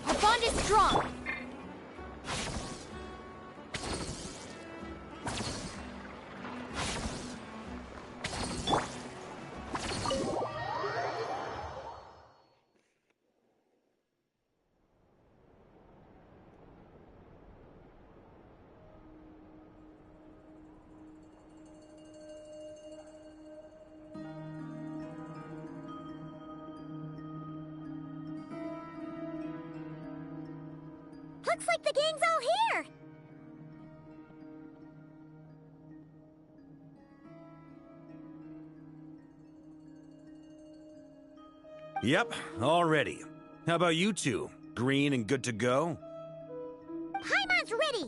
Our bond is strong. Looks like the gang's all here! Yep, all ready. How about you two? Green and good to go? Paimon's ready!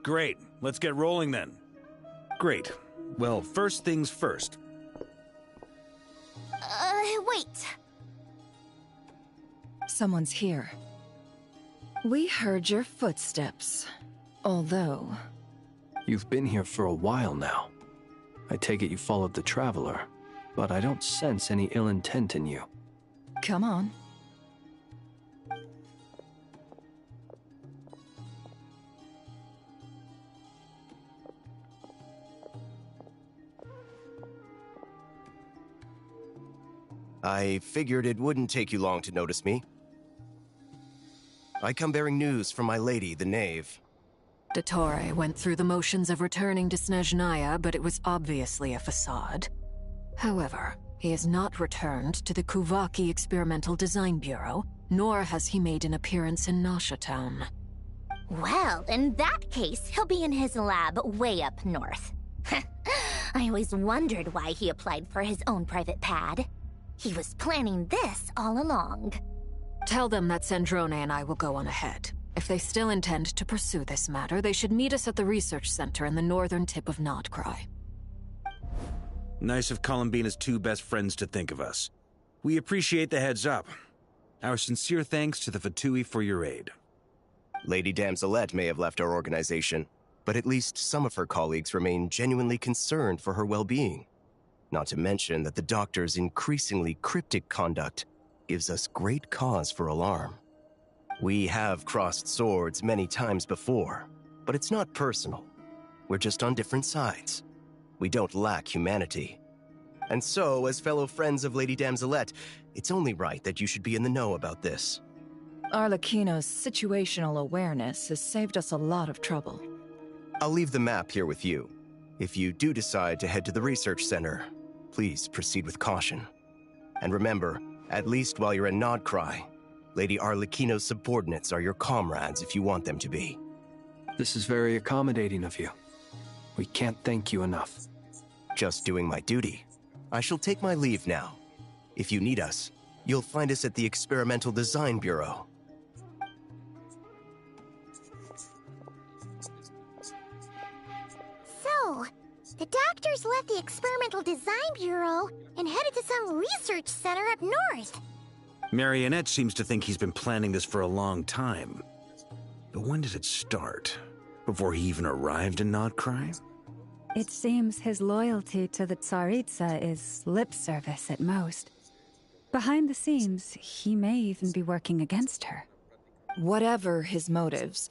Great, let's get rolling then. Great. Well, first things first. Wait. Someone's here. We heard your footsteps. Although... You've been here for a while now. I take it you followed the Traveler, but I don't sense any ill intent in you. Come on. I figured it wouldn't take you long to notice me. I come bearing news from my lady, the Knave. Dottore went through the motions of returning to Snezhnaya, but it was obviously a facade. However, he has not returned to the Kuvaki Experimental Design Bureau, nor has he made an appearance in Nasha Town. Well, in that case, he'll be in his lab way up north. I always wondered why he applied for his own private pad. He was planning this all along. Tell them that Sandrone and I will go on ahead. If they still intend to pursue this matter, they should meet us at the research center in the northern tip of Notcry. Nice of Columbina's two best friends to think of us. We appreciate the heads up. Our sincere thanks to the Fatui for your aid. Lady Damselette may have left our organization, but at least some of her colleagues remain genuinely concerned for her well-being. Not to mention that the Doctor's increasingly cryptic conduct gives us great cause for alarm. We have crossed swords many times before, but it's not personal. We're just on different sides. We don't lack humanity. And so, as fellow friends of Lady Damselette, it's only right that you should be in the know about this. Arlecchino's situational awareness has saved us a lot of trouble. I'll leave the map here with you. If you do decide to head to the research center, please proceed with caution. And remember, at least while you're in Nodcry, Lady Arlecchino's subordinates are your comrades if you want them to be. This is very accommodating of you. We can't thank you enough. Just doing my duty. I shall take my leave now. If you need us, you'll find us at the Experimental Design Bureau. So, the Doctors left the Experimental Design Bureau and headed to some research center up north. Marionette seems to think he's been planning this for a long time. But when did it start? Before he even arrived in Notcry? It seems his loyalty to the Tsaritsa is lip service at most. Behind the scenes, he may even be working against her. Whatever his motives,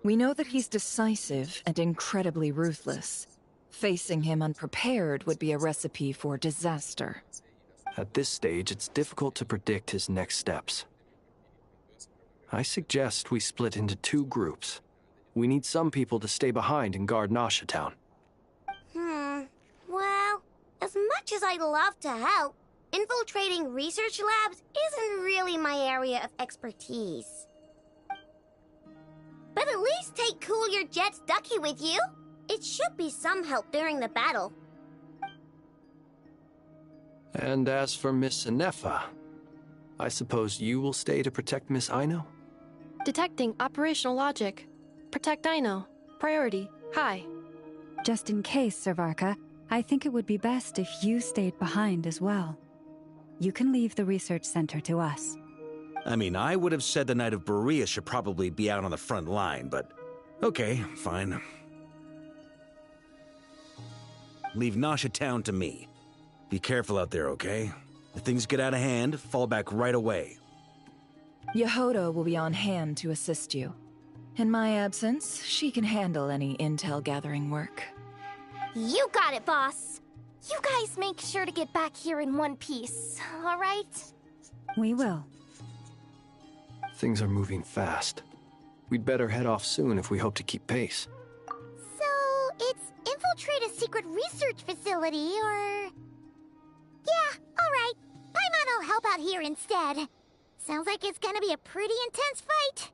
we know that he's decisive and incredibly ruthless. Facing him unprepared would be a recipe for disaster. At this stage, it's difficult to predict his next steps. I suggest we split into 2 groups. We need some people to stay behind and guard Nasha Town. Well, as much as I'd love to help, infiltrating research labs isn't really my area of expertise. But at least take Cool Your Jet's Ducky with you. It should be some help during the battle. And as for Miss Inefa, I suppose you will stay to protect Miss Aino? Detecting operational logic. Protect Aino. Priority. High. Just in case, Servarka, I think it would be best if you stayed behind as well. You can leave the research center to us. I mean, I would have said the Knight of Berea should probably be out on the front line, but okay, fine. Leave Nasha Town to me. Be careful out there, okay? If things get out of hand, fall back right away. Yehoda will be on hand to assist you. In my absence, she can handle any intel gathering work. You got it, boss. You guys make sure to get back here in one piece, all right? We will. Things are moving fast. We'd better head off soon if we hope to keep pace. So, it's infiltrate a secret research facility, or... Yeah, alright. Paimon will help out here instead. Sounds like it's gonna be a pretty intense fight.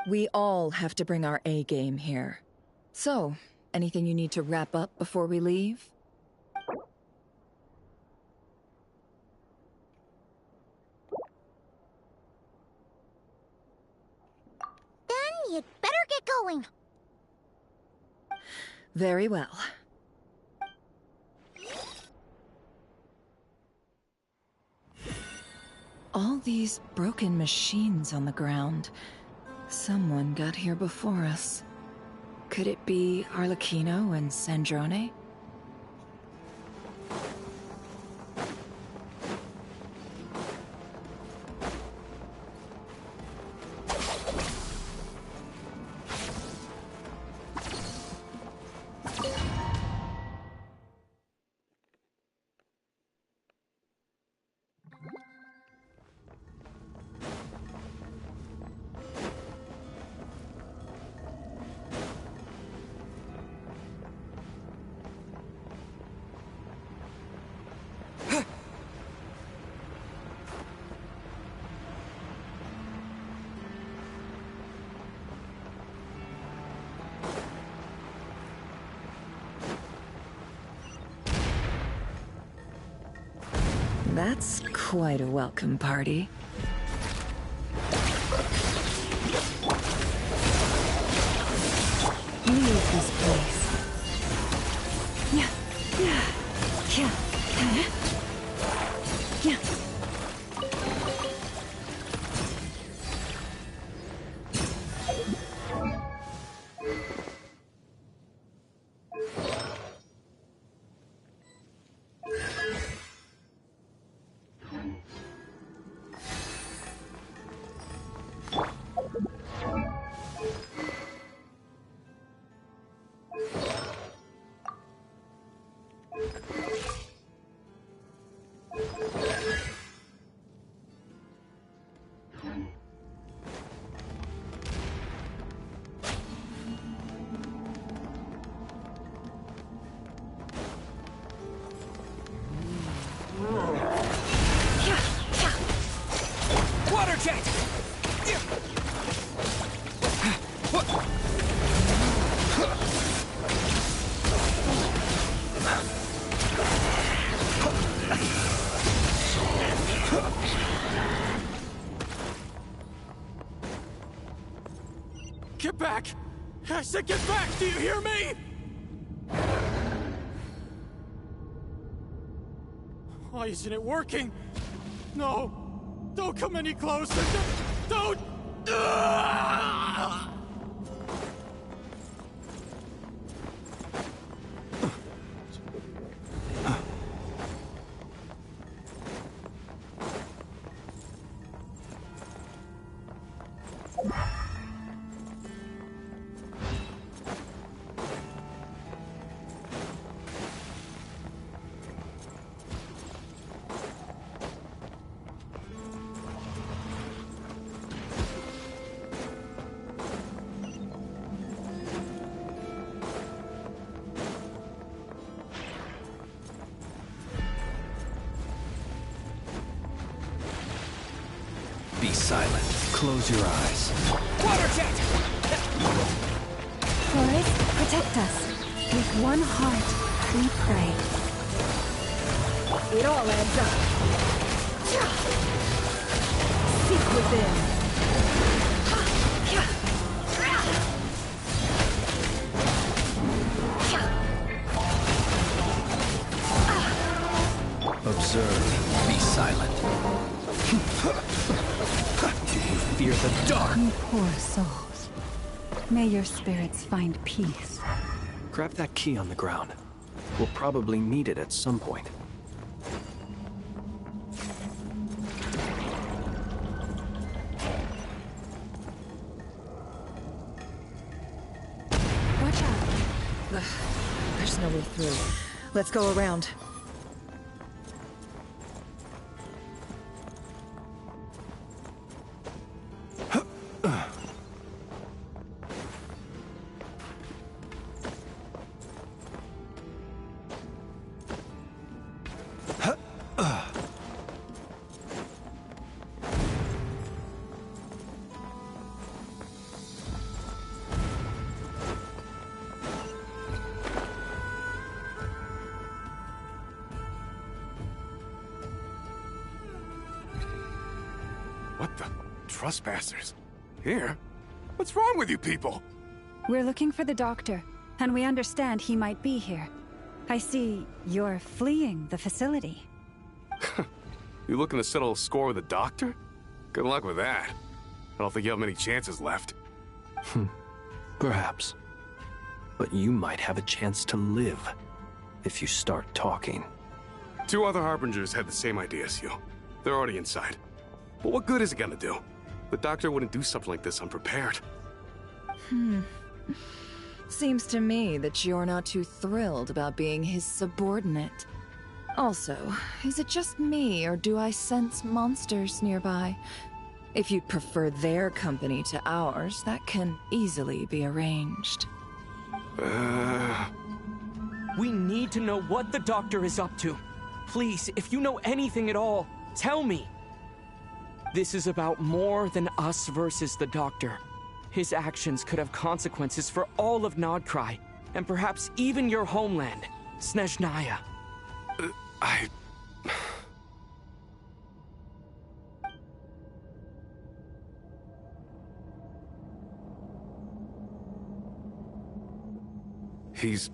We all have to bring our A game here. So, anything you need to wrap up before we leave? Then you'd better get going. Very well. All these broken machines on the ground. Someone got here before us. Could it be Arlecchino and Sandrone? That's quite a welcome party. Leave this place. Yeah, yeah, yeah, yeah. Water jet! Get back! I said get back! Do you hear me? Why isn't it working? No! Don't come any closer! Don't! Be silent. Close your eyes. Water jet! Forest, protect us. With one heart, we pray. It all adds up. Seek within. Observe. Be silent. Do you fear the dark? You poor souls. May your spirits find peace. Grab that key on the ground. We'll probably need it at some point. Watch out. Ugh, there's no way through. Let's go around. What the? Trespassers? Here? What's wrong with you people? We're looking for the doctor, and we understand he might be here. I see you're fleeing the facility. You looking to settle a score with the doctor? Good luck with that. I don't think you have many chances left. Perhaps. But you might have a chance to live if you start talking. 2 other Harbingers had the same idea as you. They're already inside. But what good is it gonna do? The doctor wouldn't do something like this unprepared. Seems to me that you're not too thrilled about being his subordinate. Also, is it just me, or do I sense monsters nearby? If you'd prefer their company to ours, that can easily be arranged. We need to know what the doctor is up to. Please, if you know anything at all, tell me. This is about more than us versus the doctor. His actions could have consequences for all of Nodcry, and perhaps even your homeland, Snezhnaya. He's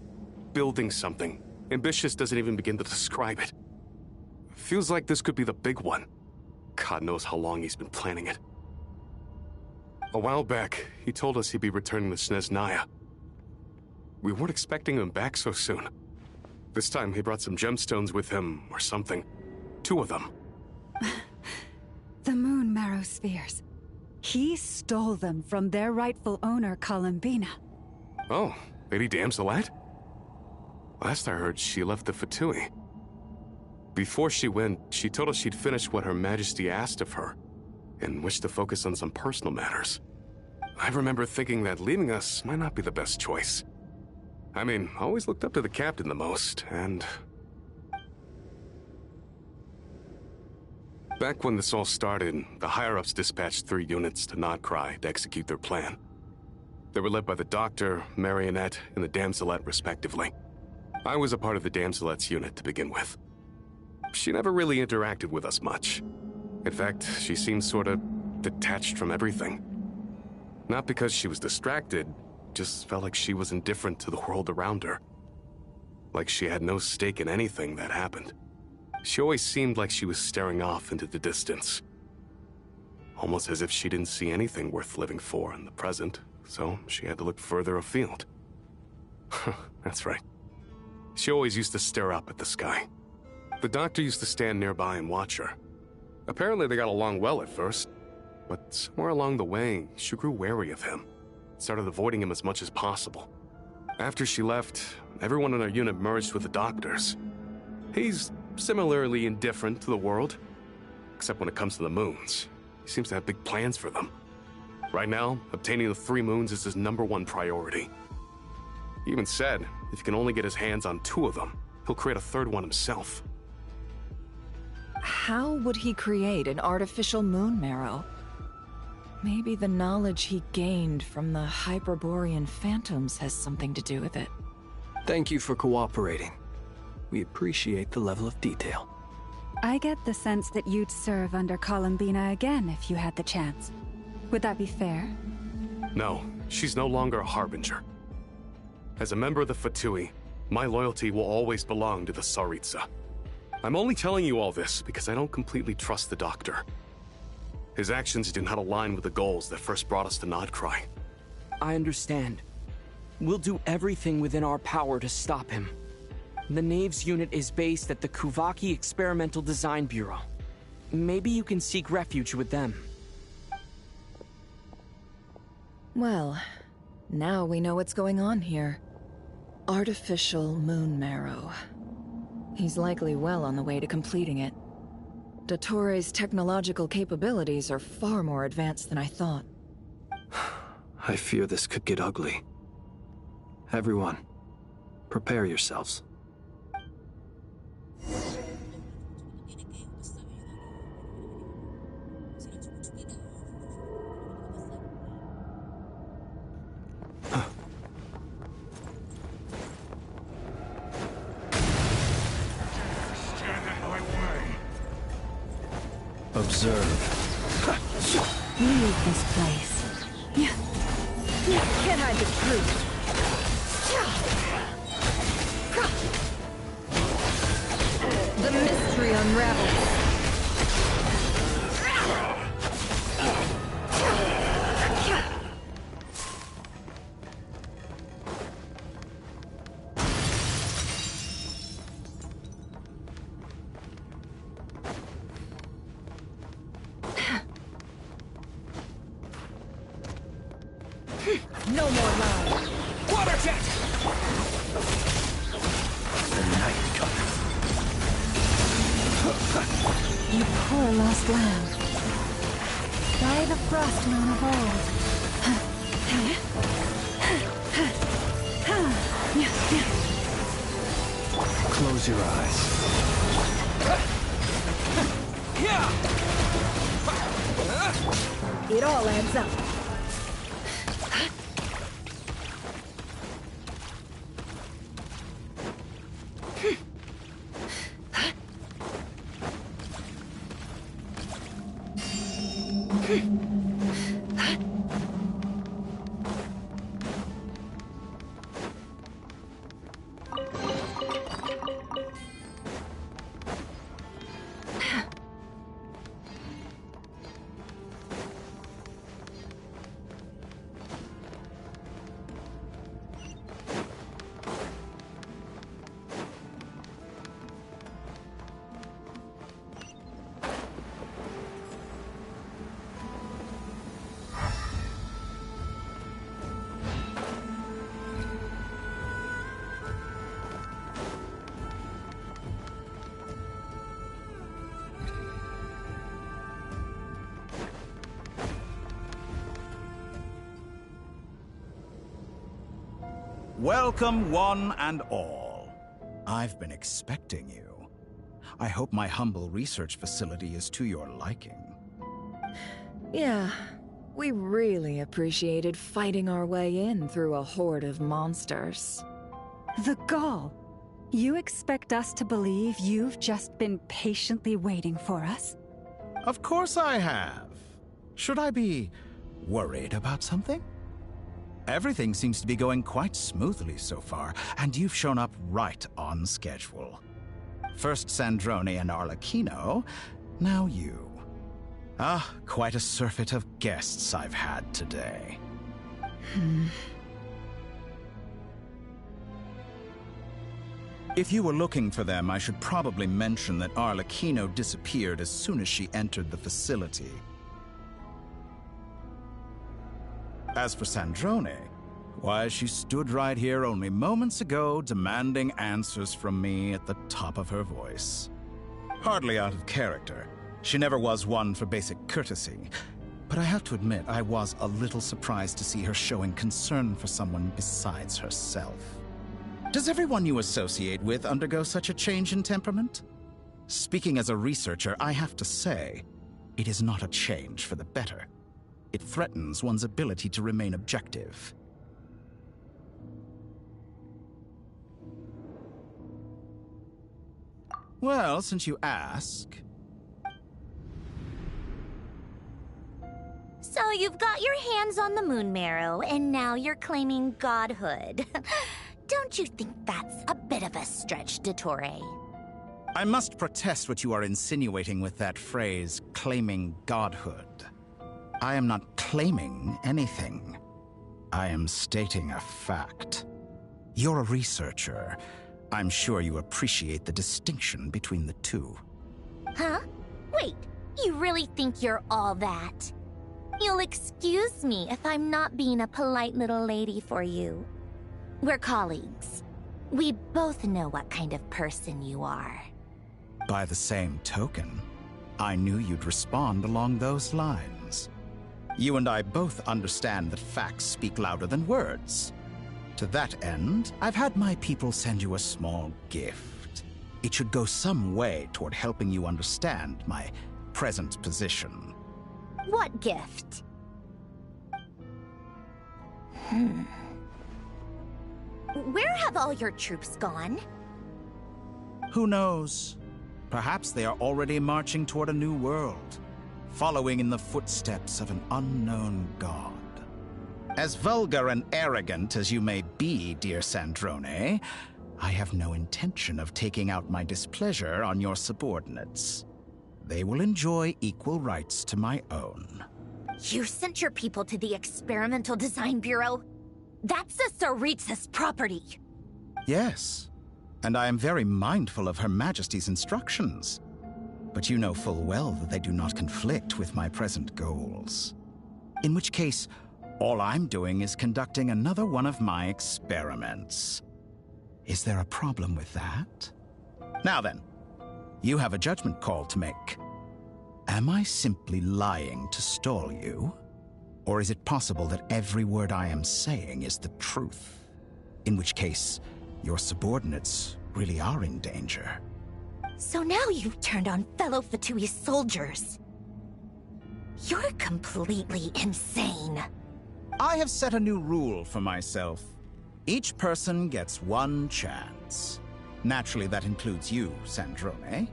building something. Ambitious doesn't even begin to describe it. Feels like this could be the big one. God knows how long he's been planning it. A while back, he told us he'd be returning to Snezhnaya. We weren't expecting him back so soon. This time he brought some gemstones with him, or something. 2 of them. The moon marrow spheres. He stole them from their rightful owner, Columbina. Oh, Lady Damselet? Last I heard, she left the Fatui. Before she went, she told us she'd finished what Her Majesty asked of her, and wished to focus on some personal matters. I remember thinking that leaving us might not be the best choice. I mean, I always looked up to the captain the most, and... Back when this all started, the higher-ups dispatched 3 units to Nodcry to execute their plan. They were led by the Doctor, Marionette, and the Damselet, respectively. I was a part of the Damselet's unit to begin with. She never really interacted with us much. In fact, she seemed sort of detached from everything. Not because she was distracted, just felt like she was indifferent to the world around her. Like she had no stake in anything that happened. She always seemed like she was staring off into the distance. Almost as if she didn't see anything worth living for in the present, so she had to look further afield. That's right. She always used to stare up at the sky. The Doctor used to stand nearby and watch her. Apparently they got along well at first, but somewhere along the way, she grew wary of him. Started avoiding him as much as possible. After she left, everyone in our unit merged with the Doctor's. He's similarly indifferent to the world, except when it comes to the moons. He seems to have big plans for them. Right now, obtaining the 3 moons is his #1 priority. He even said if he can only get his hands on 2 of them, he'll create a 3rd one himself. How would he create an artificial moon marrow? Maybe the knowledge he gained from the Hyperborean phantoms has something to do with it. Thank you for cooperating. We appreciate the level of detail. I get the sense that you'd serve under Columbina again if you had the chance. Would that be fair? No, she's no longer a Harbinger. As a member of the Fatui, my loyalty will always belong to the Tsaritsa. I'm only telling you all this because I don't completely trust the Doctor. His actions do not align with the goals that first brought us to Nodcry. I understand. We'll do everything within our power to stop him. The Knaves unit is based at the Kuvaki Experimental Design Bureau. Maybe you can seek refuge with them. Well, now we know what's going on here. Artificial moon marrow. He's likely well on the way to completing it. Dottore's technological capabilities are far more advanced than I thought. I fear this could get ugly. Everyone, prepare yourselves. Observe. Leave this place. Can't hide the truth. The mystery unravels. No more lies. Water jet! The night cometh. You poor lost lamb. By the frost moon of old. Close your eyes. It all adds up. Welcome, one and all. I've been expecting you. I hope my humble research facility is to your liking. Yeah, we really appreciated fighting our way in through a horde of monsters. The gall. You expect us to believe you've just been patiently waiting for us? Of course I have. Should I be worried about something? Everything seems to be going quite smoothly so far, and you've shown up right on schedule. First Sandrone and Arlecchino, now you. Ah, quite a surfeit of guests I've had today. If you were looking for them, I should probably mention that Arlecchino disappeared as soon as she entered the facility. As for Sandrone, why, she stood right here only moments ago demanding answers from me at the top of her voice. Hardly out of character. She never was one for basic courtesy. But I have to admit, I was a little surprised to see her showing concern for someone besides herself. Does everyone you associate with undergo such a change in temperament? Speaking as a researcher, I have to say, it is not a change for the better. It threatens one's ability to remain objective. Well, since you ask... So you've got your hands on the moon marrow, and now you're claiming godhood. Don't you think that's a bit of a stretch, Dottore? I must protest what you are insinuating with that phrase, claiming godhood. I am not claiming anything. I am stating a fact. You're a researcher. I'm sure you appreciate the distinction between the two. Huh? Wait, you really think you're all that? You'll excuse me if I'm not being a polite little lady for you. We're colleagues. We both know what kind of person you are. By the same token, I knew you'd respond along those lines. You and I both understand that facts speak louder than words. To that end, I've had my people send you a small gift. It should go some way toward helping you understand my present position. What gift? Where have all your troops gone? Who knows? Perhaps they are already marching toward a new world, following in the footsteps of an unknown god. As vulgar and arrogant as you may be, dear Sandrone, I have no intention of taking out my displeasure on your subordinates. They will enjoy equal rights to my own. You sent your people to the Experimental Design Bureau? That's the Tsaritsa's property. Yes, and I am very mindful of Her Majesty's instructions. But you know full well that they do not conflict with my present goals. In which case, all I'm doing is conducting another one of my experiments. Is there a problem with that? Now then, you have a judgment call to make. Am I simply lying to stall you? Or is it possible that every word I am saying is the truth? In which case, your subordinates really are in danger. So now you've turned on fellow Fatui soldiers. You're completely insane. I have set a new rule for myself. Each person gets one chance. Naturally, that includes you, Sandrone.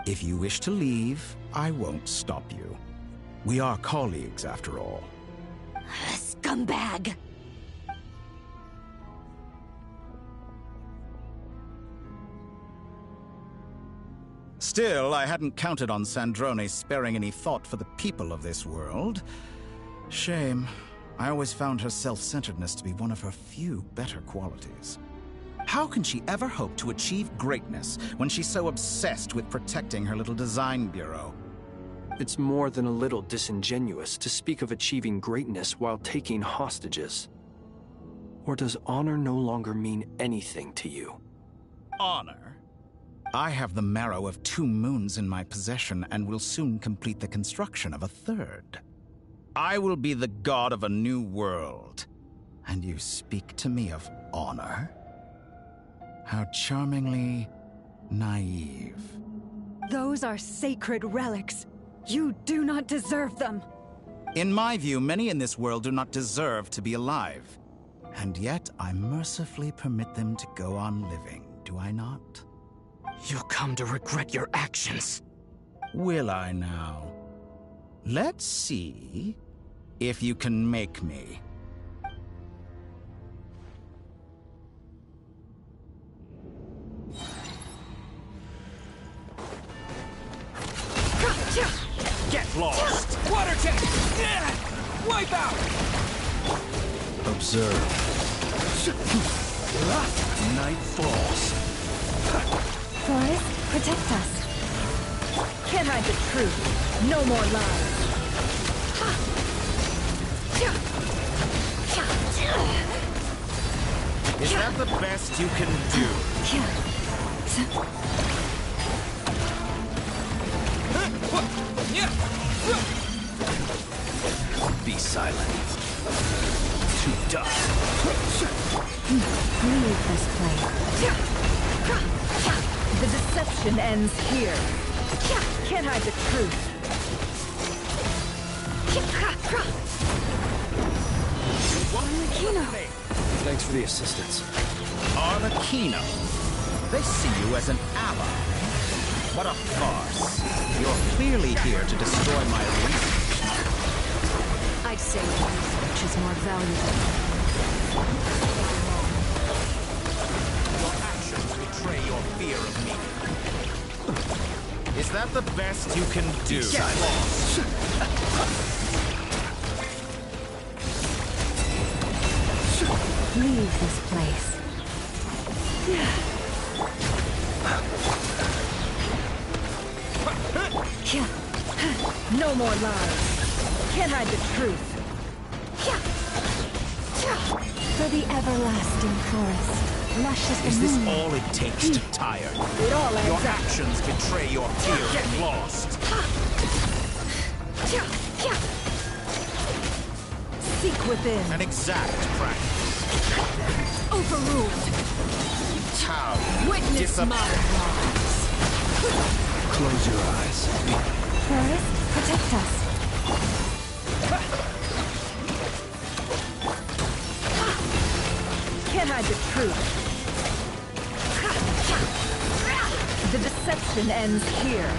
If you wish to leave, I won't stop you. We are colleagues, after all. Scumbag! Still, I hadn't counted on Sandrone sparing any thought for the people of this world. Shame. I always found her self-centeredness to be one of her few better qualities. How can she ever hope to achieve greatness when she's so obsessed with protecting her little design bureau? It's more than a little disingenuous to speak of achieving greatness while taking hostages. Or does honor no longer mean anything to you? Honor? I have the marrow of 2 moons in my possession and will soon complete the construction of a 3rd. I will be the god of a new world. And you speak to me of honor? How charmingly naive. Those are sacred relics. You do not deserve them. In my view, many in this world do not deserve to be alive. And yet, I mercifully permit them to go on living, do I not? You'll come to regret your actions. Will I now? Let's see if you can make me. Get lost! Water tank! Wipe out! Observe. Night falls. Forest, protect us. Can't hide the truth. No more lies. Is that the best you can do? Be silent. Too dust. Leave this place. The deception ends here. Can't hide the truth. Thanks for the assistance. Arlecchino. They see you as an ally. What a farce. You're clearly here to destroy my research. I'd say research is more valuable. Your actions betray your fear of me. Is that the best you can do? Get lost. Leave this place. No more lies. Can't hide the truth. For the everlasting forest, lush as the Is this moon. all it takes to tire you? It all adds Your up. actions betray your fear of lost. Seek within. An exact practice. Overruled. How? Witness my wrongs. Close your eyes. Forest, protect us. Can't hide the truth. The deception ends here.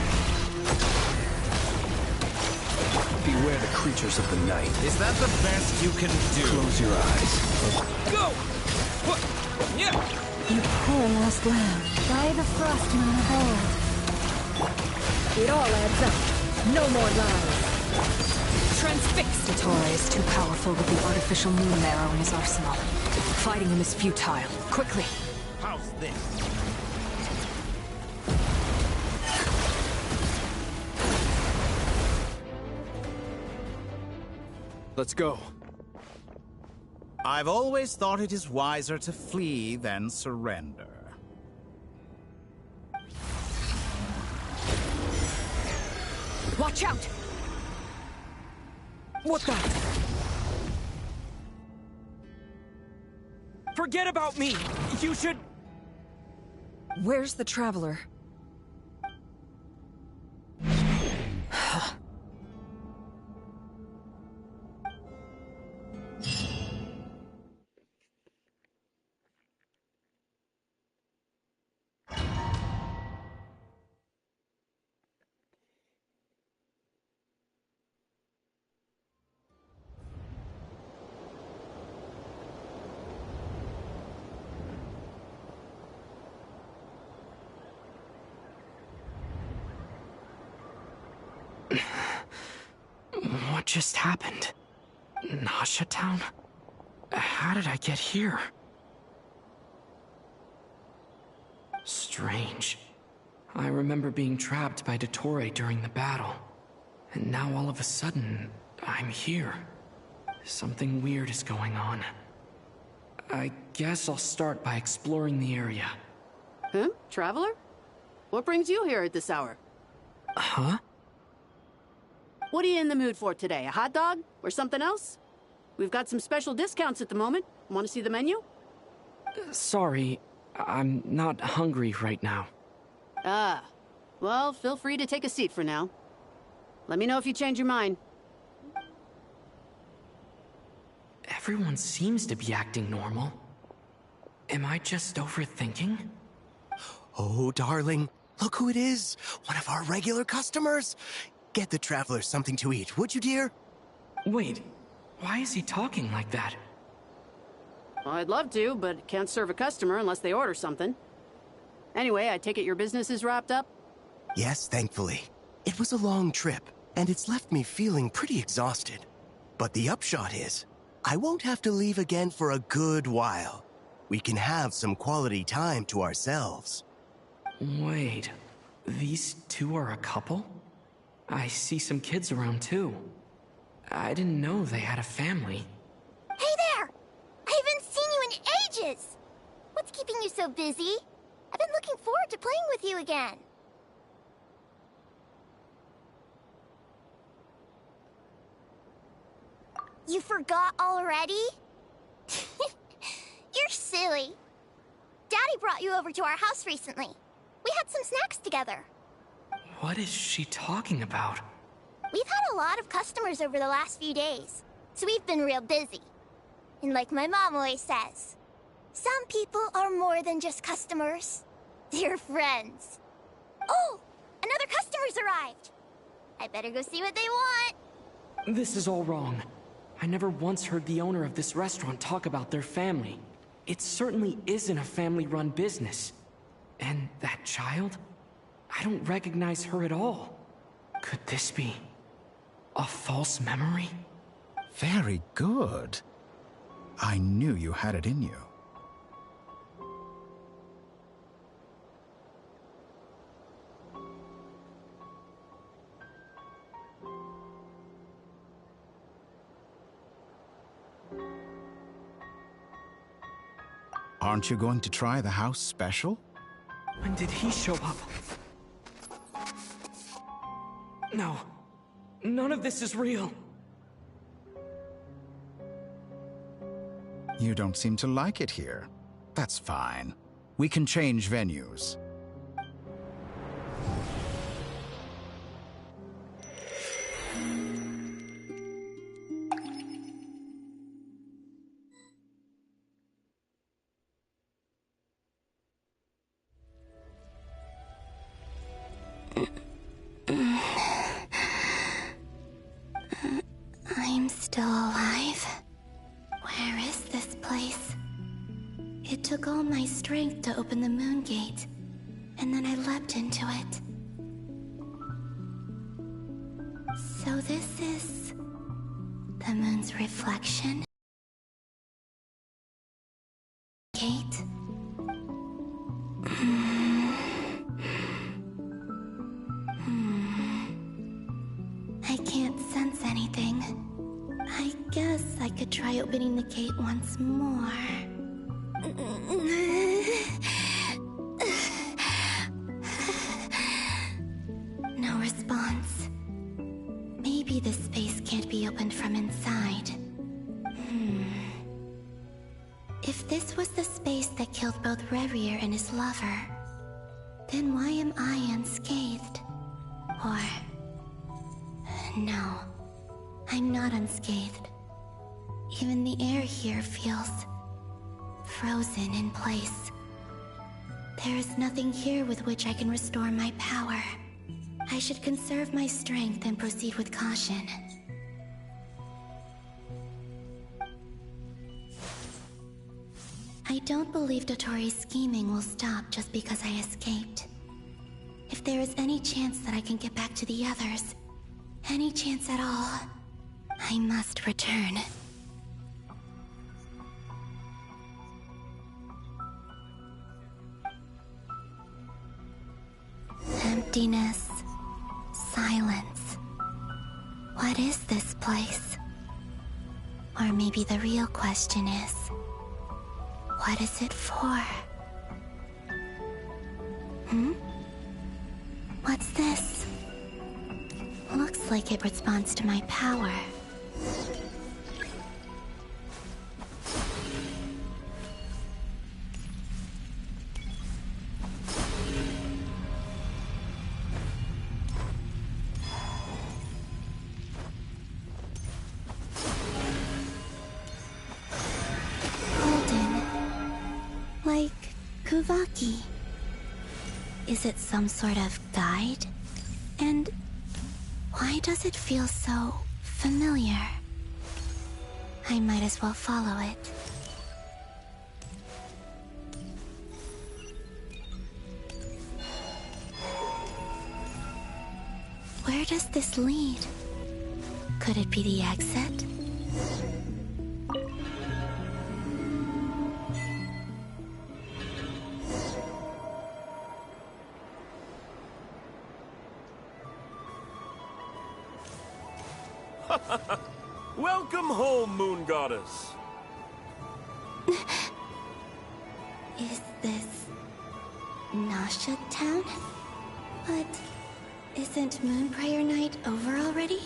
Beware the creatures of the night. Is that the best you can do? Close your eyes. Go! What? Yeah! You poor lost lamb, by the frostman of old. It all adds up. No more lies. Transfix! Satora is too powerful with the artificial moon marrow in his arsenal. Fighting him is futile. Quickly! How's this? Let's go. I've always thought it is wiser to flee than surrender. Watch out! What the? Forget about me! You should... Where's the Traveler? What just happened? Nasha Town? How did I get here? Strange. I remember being trapped by Dottore during the battle. And now all of a sudden, I'm here. Something weird is going on. I guess I'll start by exploring the area. Huh? Traveler? What brings you here at this hour? Huh? What are you in the mood for today? A hot dog? Or something else? We've got some special discounts at the moment. Want to see the menu? Sorry, I'm not hungry right now. Ah. Well, feel free to take a seat for now. Let me know if you change your mind. Everyone seems to be acting normal. Am I just overthinking? Oh, darling, look who it is. One of our regular customers. Get the Traveler something to eat, would you, dear? Wait, why is he talking like that? Well, I'd love to, but can't serve a customer unless they order something. Anyway, I take it your business is wrapped up? Yes, thankfully. It was a long trip, and it's left me feeling pretty exhausted. But the upshot is, I won't have to leave again for a good while. We can have some quality time to ourselves. Wait, these two are a couple? I see some kids around too. I didn't know they had a family. Hey there! I haven't seen you in ages! What's keeping you so busy? I've been looking forward to playing with you again. You forgot already? You're silly. Daddy brought you over to our house recently. We had some snacks together. What is she talking about? We've had a lot of customers over the last few days, so we've been real busy. And like my mom always says, some people are more than just customers. They're friends. Oh, another customer's arrived. I better go see what they want. This is all wrong. I never once heard the owner of this restaurant talk about their family. It certainly isn't a family-run business. And that child? I don't recognize her at all. Could this be a false memory? Very good. I knew you had it in you. Aren't you going to try the house special? When did he show up? No. None of this is real. You don't seem to like it here. That's fine. We can change venues. I'm still alive. Where is this place? It took all my strength to open the moon gate, and then I leapt into it. So this is the moon's reflection? Gate? I can't sense anything. I guess I could try opening the gate once more. No response. Maybe this space can't be opened from inside. If this was the space that killed both Revier and his lover, then why am I unscathed? Or... no, I'm not unscathed. Even the air here feels frozen in place. There is nothing here with which I can restore my power. I should conserve my strength and proceed with caution. I don't believe Dotori's scheming will stop just because I escaped. If there is any chance that I can get back to the others, any chance at all, I must return. Emptiness, silence. What is this place? Or maybe the real question is, what is it for? What's this? Looks like it responds to my power. Like Kuvaki. Is it some sort of guide? And why does it feel so familiar? I might as well follow it. Where does this lead? Could it be the exit? Welcome home, Moon Goddess. Is this Nasha Town? But isn't Moon Prayer Night over already?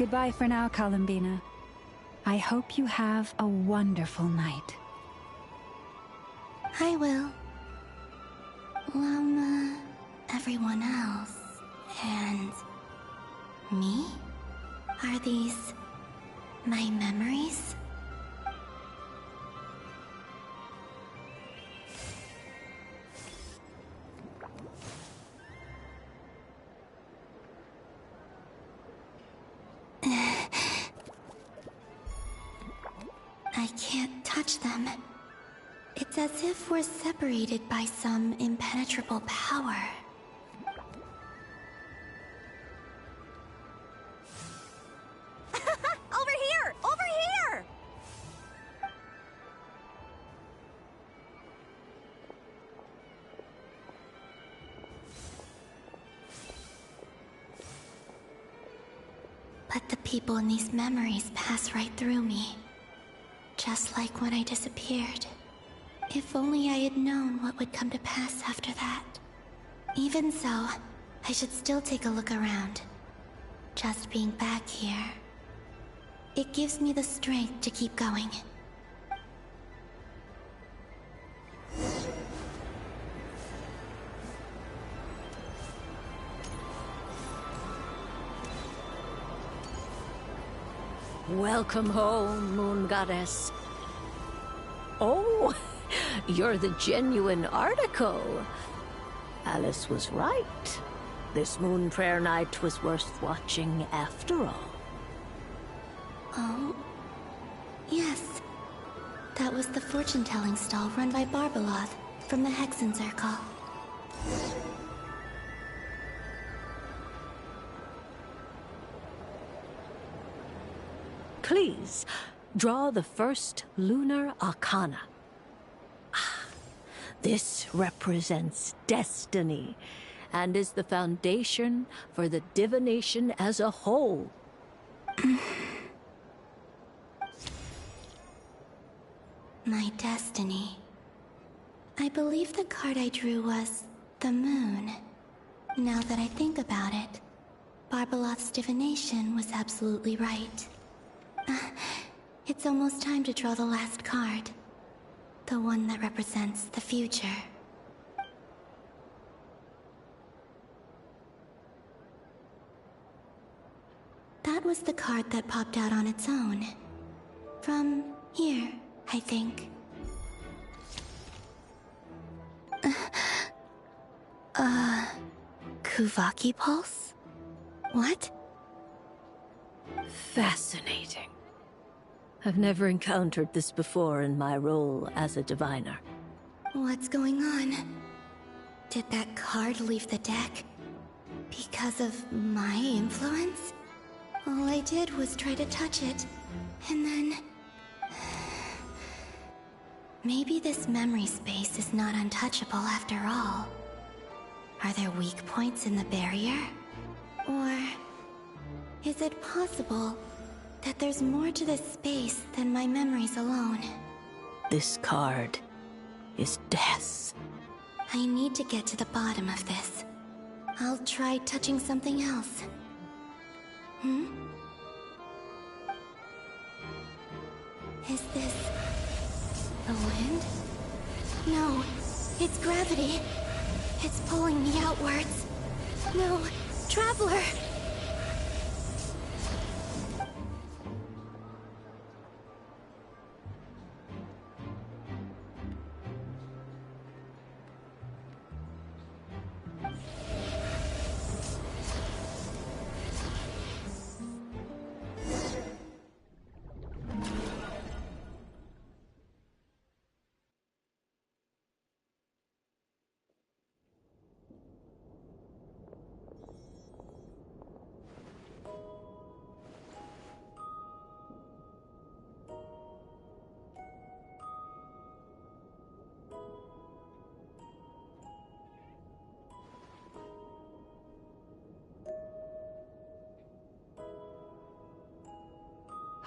Goodbye for now, Columbina. I hope you have a wonderful night. I will. Everyone else. And... me? Are these... my memories? I can't touch them. It's as if we're separated by some impenetrable power. Over here! Over here! But the people in these memories pass right through me. Just like when I disappeared. If only I had known what would come to pass after that. Even so, I should still take a look around. Just being back here. It gives me the strength to keep going. Welcome home, Moon Goddess. Oh, you're the genuine article. Alice was right. This Moon Prayer Night was worth watching after all. Oh, yes. That was the fortune-telling stall run by Barbeloth from the Hexen Circle. Please, draw the first lunar arcana. This represents destiny and is the foundation for the divination as a whole. My destiny. I believe the card I drew was the moon. Now that I think about it, Barbeloth's divination was absolutely right. It's almost time to draw the last card. The one that represents the future. That was the card that popped out on its own. From here, I think. Kuvaki Pulse? What? Fascinating. I've never encountered this before in my role as a diviner. What's going on? Did that card leave the deck? Because of my influence? All I did was try to touch it, and then... Maybe this memory space is not untouchable after all. Are there weak points in the barrier? Or... is it possible that there's more to this space than my memories alone? This card is death. I need to get to the bottom of this. I'll try touching something else. Is this... the wind? No, it's gravity. It's pulling me outwards. No, Traveler!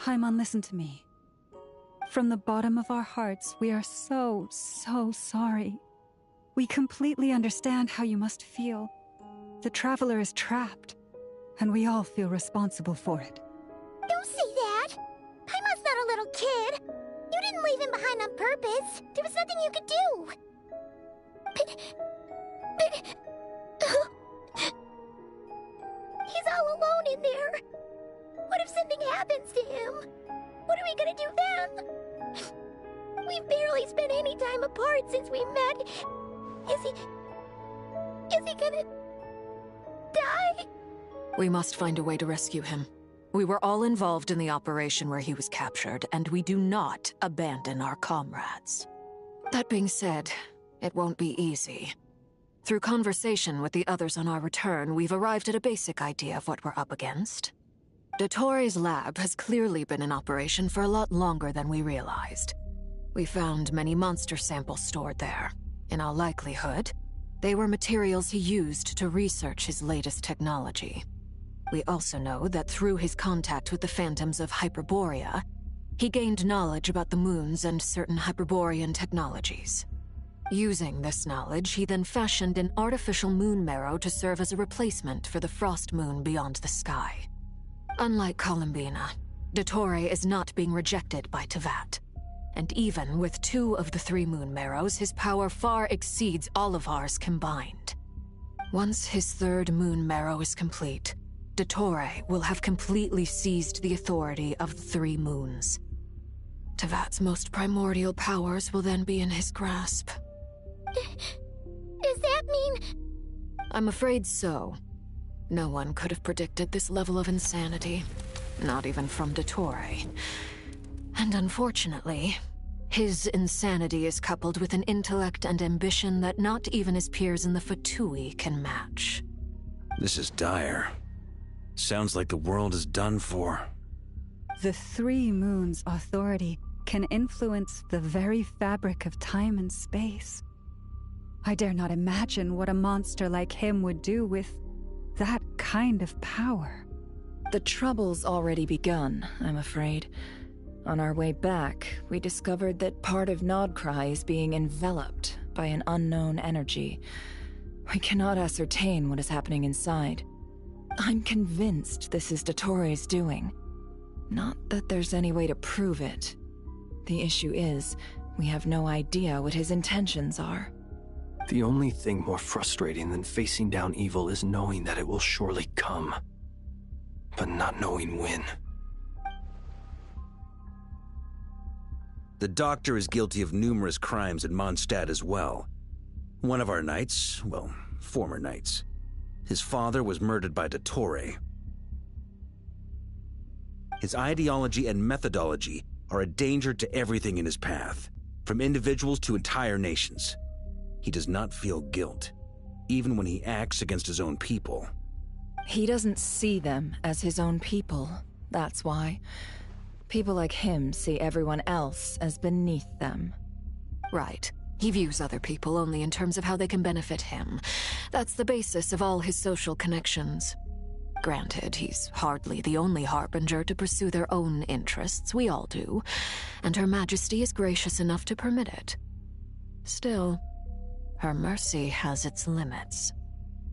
Haimon, listen to me. From the bottom of our hearts, we are so sorry. We completely understand how you must feel. The Traveler is trapped, and we all feel responsible for it. Don't say that. Paimon's not a little kid. You didn't leave him behind on purpose. There was nothing you could do. He's all alone in there. What if something happens to him? What are we gonna do then? We've barely spent any time apart since we met. Is he gonna die? We must find a way to rescue him. We were all involved in the operation where he was captured, and we do not abandon our comrades. That being said, it won't be easy. Through conversation with the others on our return, we've arrived at a basic idea of what we're up against. Dottore lab has clearly been in operation for a lot longer than we realized. We found many monster samples stored there. In all likelihood, they were materials he used to research his latest technology. We also know that through his contact with the phantoms of Hyperborea, he gained knowledge about the moons and certain Hyperborean technologies. Using this knowledge, he then fashioned an artificial moon marrow to serve as a replacement for the frost moon beyond the sky. Unlike Columbina, Dottore is not being rejected by Teyvat. And even with 2 of the 3 moon marrows, his power far exceeds all of ours combined. Once his 3rd moon marrow is complete, Dottore will have completely seized the authority of the 3 moons. Teyvat's most primordial powers will then be in his grasp. Does that mean... I'm afraid so. No one could have predicted this level of insanity. Not even from Dottore. And unfortunately, his insanity is coupled with an intellect and ambition that not even his peers in the Fatui can match. This is dire. Sounds like the world is done for. The 3 moons' authority can influence the very fabric of time and space. I dare not imagine what a monster like him would do with that kind of power. The trouble's already begun, I'm afraid. On our way back, we discovered that part of Nodcry is being enveloped by an unknown energy. We cannot ascertain what is happening inside. I'm convinced this is Dottore's doing. Not that there's any way to prove it. The issue is, we have no idea what his intentions are. The only thing more frustrating than facing down evil is knowing that it will surely come, but not knowing when. The Doctor is guilty of numerous crimes in Mondstadt as well. One of our knights, well, former knights, his father was murdered by Dottore. His ideology and methodology are a danger to everything in his path, from individuals to entire nations. He does not feel guilt, even when he acts against his own people. He doesn't see them as his own people, that's why. People like him see everyone else as beneath them. Right. He views other people only in terms of how they can benefit him. That's the basis of all his social connections. Granted, he's hardly the only harbinger to pursue their own interests. We all do. And Her Majesty is gracious enough to permit it. Still, her mercy has its limits.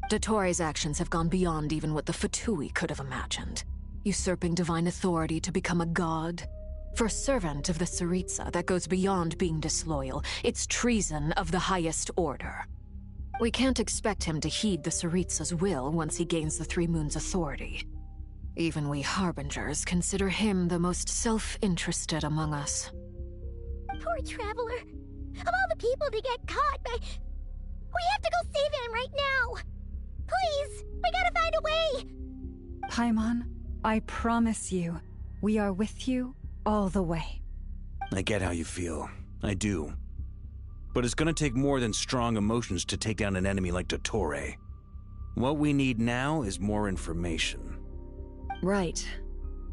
Dottore's actions have gone beyond even what the Fatui could have imagined. Usurping divine authority to become a god. For a servant of the Tsaritsa, that goes beyond being disloyal. It's treason of the highest order. We can't expect him to heed the Tsaritsa's will once he gains the 3 moons' authority. Even we harbingers consider him the most self-interested among us. Poor Traveler. Of all the people to get caught by... We have to go save him right now! Please! We gotta find a way! Paimon, I promise you, we are with you all the way. I get how you feel. I do. But it's gonna take more than strong emotions to take down an enemy like Dottore. What we need now is more information. Right.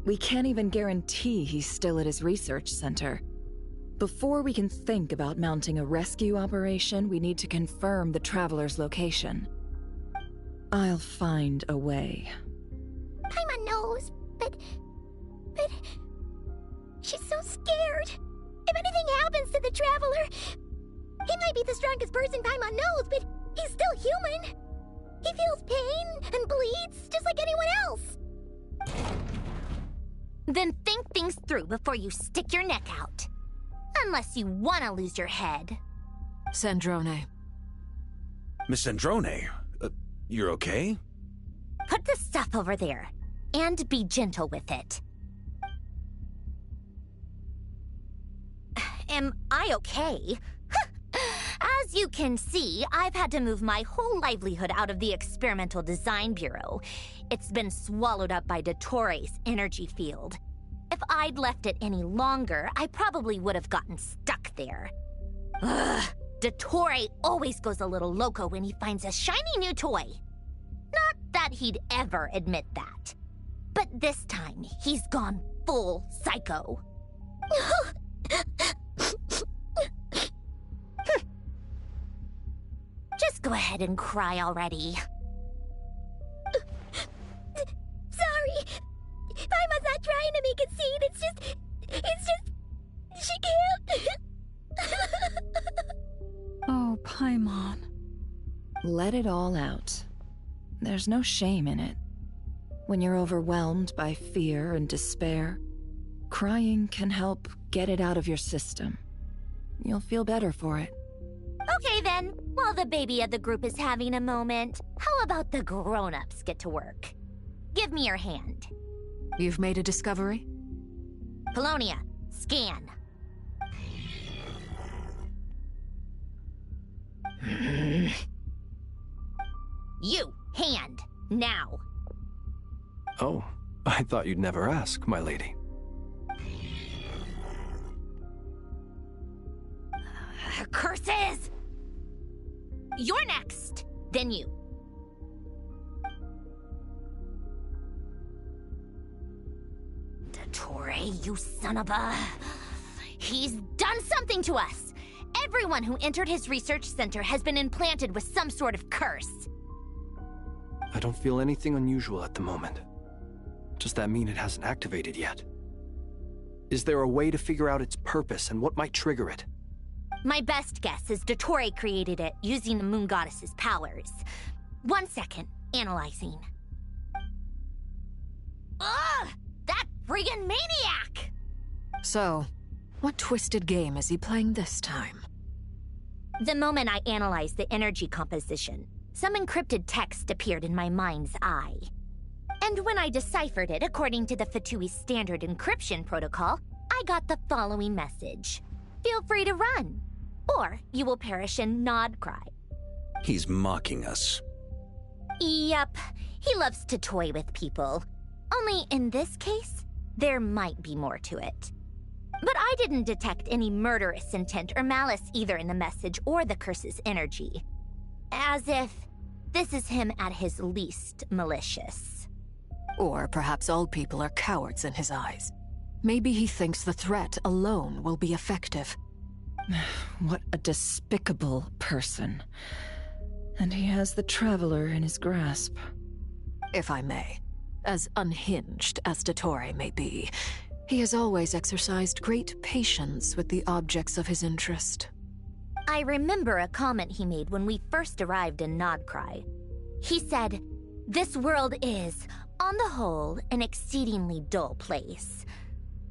We can't even guarantee he's still at his research center. Before we can think about mounting a rescue operation, we need to confirm the Traveler's location. I'll find a way. Paimon knows, but... She's so scared. If anything happens to the Traveler... He might be the strongest person Paimon knows, but he's still human. He feels pain and bleeds just like anyone else. Then think things through before you stick your neck out. Unless you want to lose your head. Sandrone. Miss Sandrone, you're okay? Put the stuff over there, and be gentle with it. Am I okay? As you can see, I've had to move my whole livelihood out of the Experimental Design Bureau. It's been swallowed up by Dottore's energy field. If I'd left it any longer, I probably would have gotten stuck there. Ugh, Dottore always goes a little loco when he finds a shiny new toy. Not that he'd ever admit that. But this time, he's gone full psycho. Just go ahead and cry already. Sorry. Paimon's not trying to make a scene. It's just... She can't. Oh, Paimon. Let it all out. There's no shame in it. When you're overwhelmed by fear and despair, crying can help get it out of your system. You'll feel better for it. Okay then, while the baby of the group is having a moment, how about the grown-ups get to work? Give me your hand. You've made a discovery? Polonia, scan. You, hand, now. Oh, I thought you'd never ask, my lady. Curses! You're next, then you. Dottore, you son of a... He's done something to us! Everyone who entered his research center has been implanted with some sort of curse. I don't feel anything unusual at the moment. Does that mean it hasn't activated yet? Is there a way to figure out its purpose and what might trigger it? My best guess is Dottore created it using the Moon Goddess's powers. 1 second, analyzing. Ugh! That friggin' maniac! So, what twisted game is he playing this time? The moment I analyzed the energy composition, some encrypted text appeared in my mind's eye. And when I deciphered it according to the Fatui standard encryption protocol, I got the following message. Feel free to run, or you will perish in nod cry. He's mocking us. Yep, he loves to toy with people. Only in this case, there might be more to it. But I didn't detect any murderous intent or malice either in the message or the curse's energy. As if this is him at his least malicious. Or perhaps all people are cowards in his eyes. Maybe he thinks the threat alone will be effective. What a despicable person. And he has the Traveler in his grasp. If I may, as unhinged as Dottore may be, he has always exercised great patience with the objects of his interest. I remember a comment he made when we first arrived in Nodcry. He said, "This world is, on the whole, an exceedingly dull place.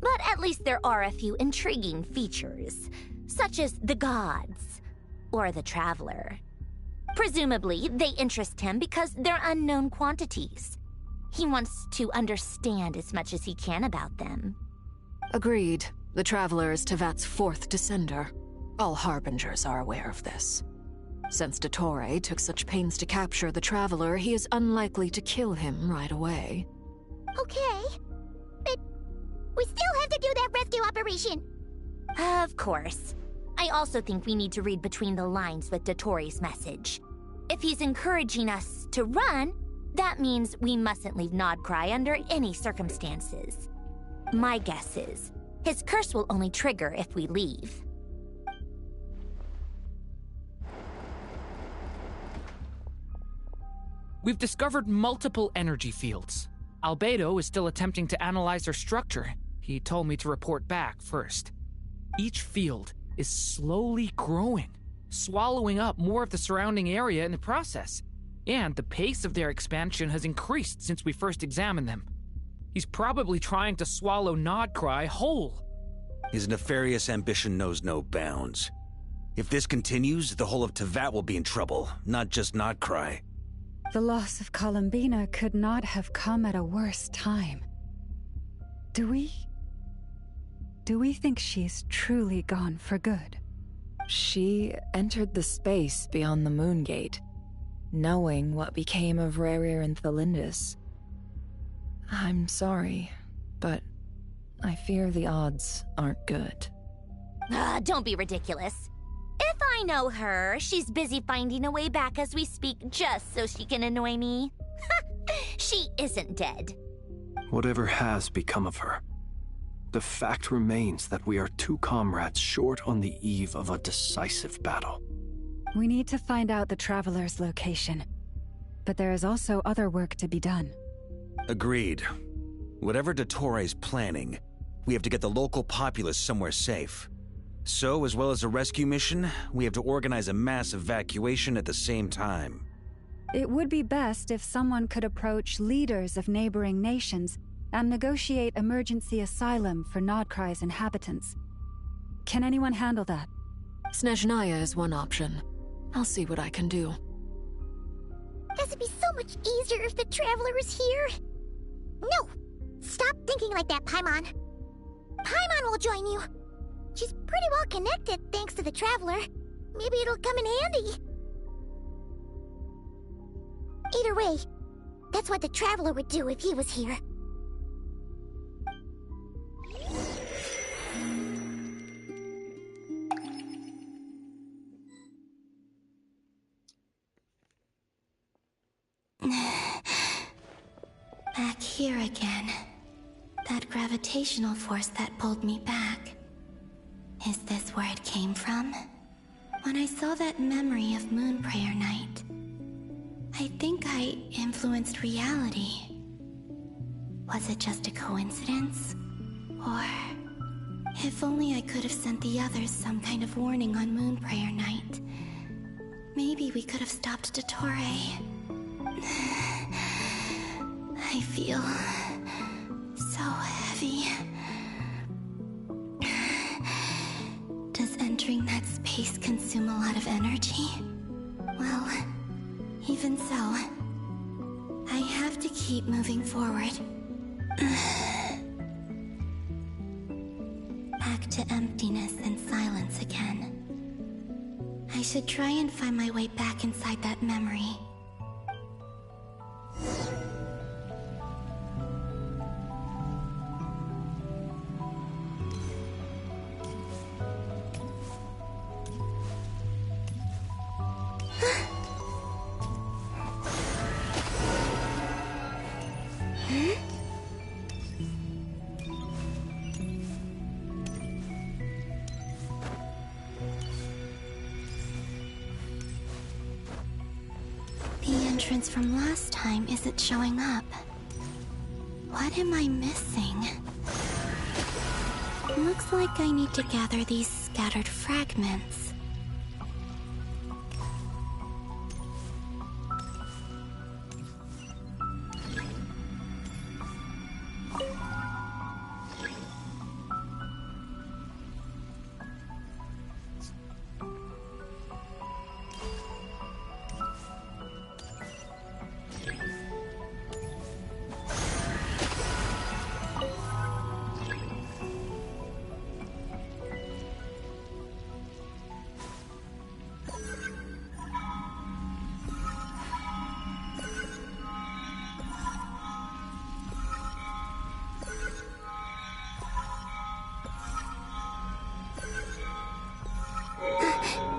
But at least there are a few intriguing features, such as the gods, or the Traveler. Presumably, they interest him because they're unknown quantities. He wants to understand as much as he can about them." Agreed. The Traveler is Tevat's fourth descender. All Harbingers are aware of this. Since Dottore took such pains to capture the Traveler, he is unlikely to kill him right away. Okay. But we still have to do that rescue operation. Of course. I also think we need to read between the lines with Dottore's message. If he's encouraging us to run, that means we mustn't leave Nodcry under any circumstances. My guess is, his curse will only trigger if we leave. We've discovered multiple energy fields. Albedo is still attempting to analyze their structure. He told me to report back first. Each field is slowly growing, swallowing up more of the surrounding area in the process. And the pace of their expansion has increased since we first examined them. He's probably trying to swallow Nodcry whole. His nefarious ambition knows no bounds. If this continues, the whole of Tevat will be in trouble, not just Nodcry. The loss of Columbina could not have come at a worse time. Do we think she's truly gone for good? She entered the space beyond the Moon Gate, knowing what became of Rerir and Thalindus. I'm sorry, but I fear the odds aren't good. Don't be ridiculous. If I know her, she's busy finding a way back as we speak just so she can annoy me. She isn't dead. Whatever has become of her, the fact remains that we are two comrades short on the eve of a decisive battle. We need to find out the Traveler's location. But there is also other work to be done. Agreed. Whatever Dottore planning, we have to get the local populace somewhere safe. So, as well as a rescue mission, we have to organize a mass evacuation at the same time. It would be best if someone could approach leaders of neighboring nations and negotiate emergency asylum for Nodcry's inhabitants. Can anyone handle that? Snezhnaya is one option. I'll see what I can do. Guess it'd be so much easier if the Traveler was here. No! Stop thinking like that, Paimon. Paimon will join you. She's pretty well connected thanks to the Traveler. Maybe it'll come in handy. Either way, that's what the Traveler would do if he was here. Back here again. That gravitational force that pulled me back. Is this where it came from? When I saw that memory of Moon Prayer Night, I think I influenced reality. Was it just a coincidence? Or... if only I could have sent the others some kind of warning on Moon Prayer Night. Maybe we could have stopped Dottore. I feel... so heavy. Does entering that space consume a lot of energy? Well, even so, I have to keep moving forward. Back to emptiness and silence again. I should try and find my way back inside that memory. From last time isn't showing up. What am I missing? Looks like I need to gather these scattered fragments.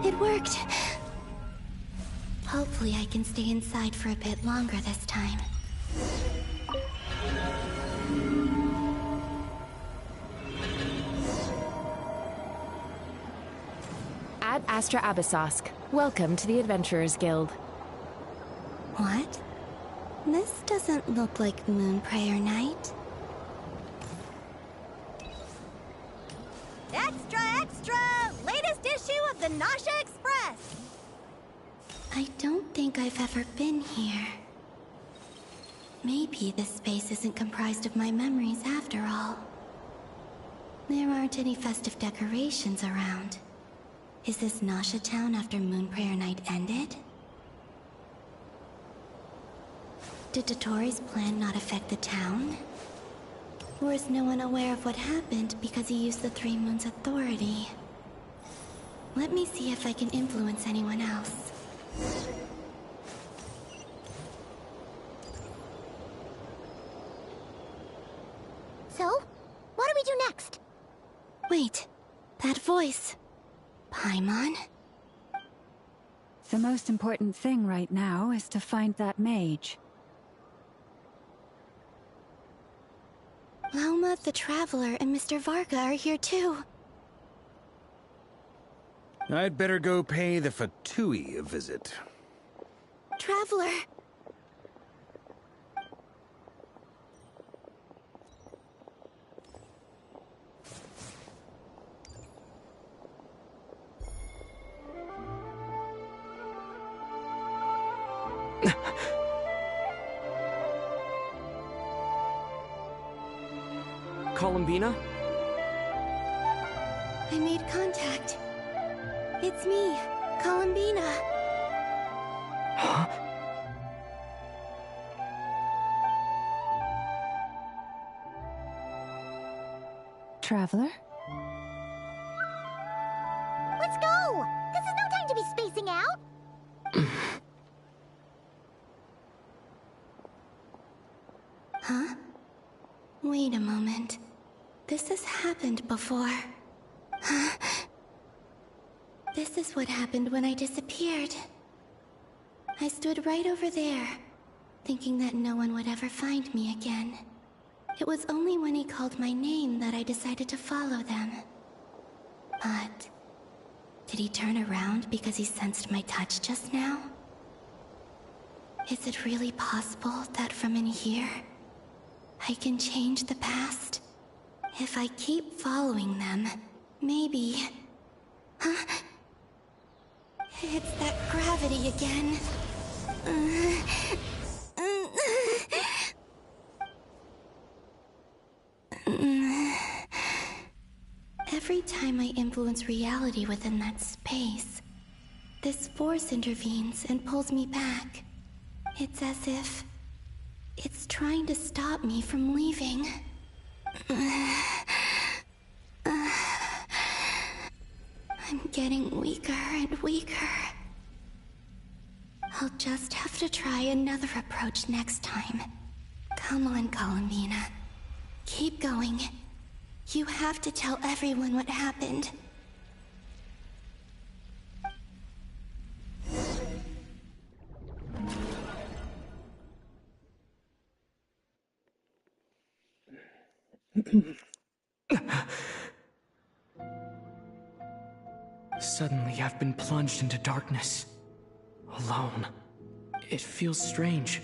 It worked! Hopefully I can stay inside for a bit longer this time. Ad Astra Abyssosk. Welcome to the Adventurers Guild. What? This doesn't look like Moon Prayer Night. Extra, extra! Latest issue of the Nausea Express! I don't think I've ever been here. Maybe this space isn't comprised of my memories after all. There aren't any festive decorations around. Is this Nasha town after Moon Prayer Night ended? Did Dotori's plan not affect the town? Or is no one aware of what happened because he used the Three Moons' authority? Let me see if I can influence anyone else. So, what do we do next? Wait, that voice. Paimon? The most important thing right now is to find that mage. Lauma the Traveler and Mr. Varga are here too. I'd better go pay the Fatui a visit. Traveler! Columbina? I made contact. It's me, Columbina. Huh? Traveler? Let's go! This is no time to be spacing out! Huh? Wait a moment. This has happened before. Huh? This is what happened when I disappeared. I stood right over there, thinking that no one would ever find me again. It was only when he called my name that I decided to follow them. But did he turn around because he sensed my touch just now? Is it really possible that from in here, I can change the past? If I keep following them, maybe... Huh? It's that gravity again. Every time I influence reality within that space, this force intervenes and pulls me back. It's as if it's trying to stop me from leaving. I'm getting weaker and weaker. I'll just have to try another approach next time. Come on, Columbina. Keep going. You have to tell everyone what happened. Suddenly, I've been plunged into darkness. Alone. It feels strange.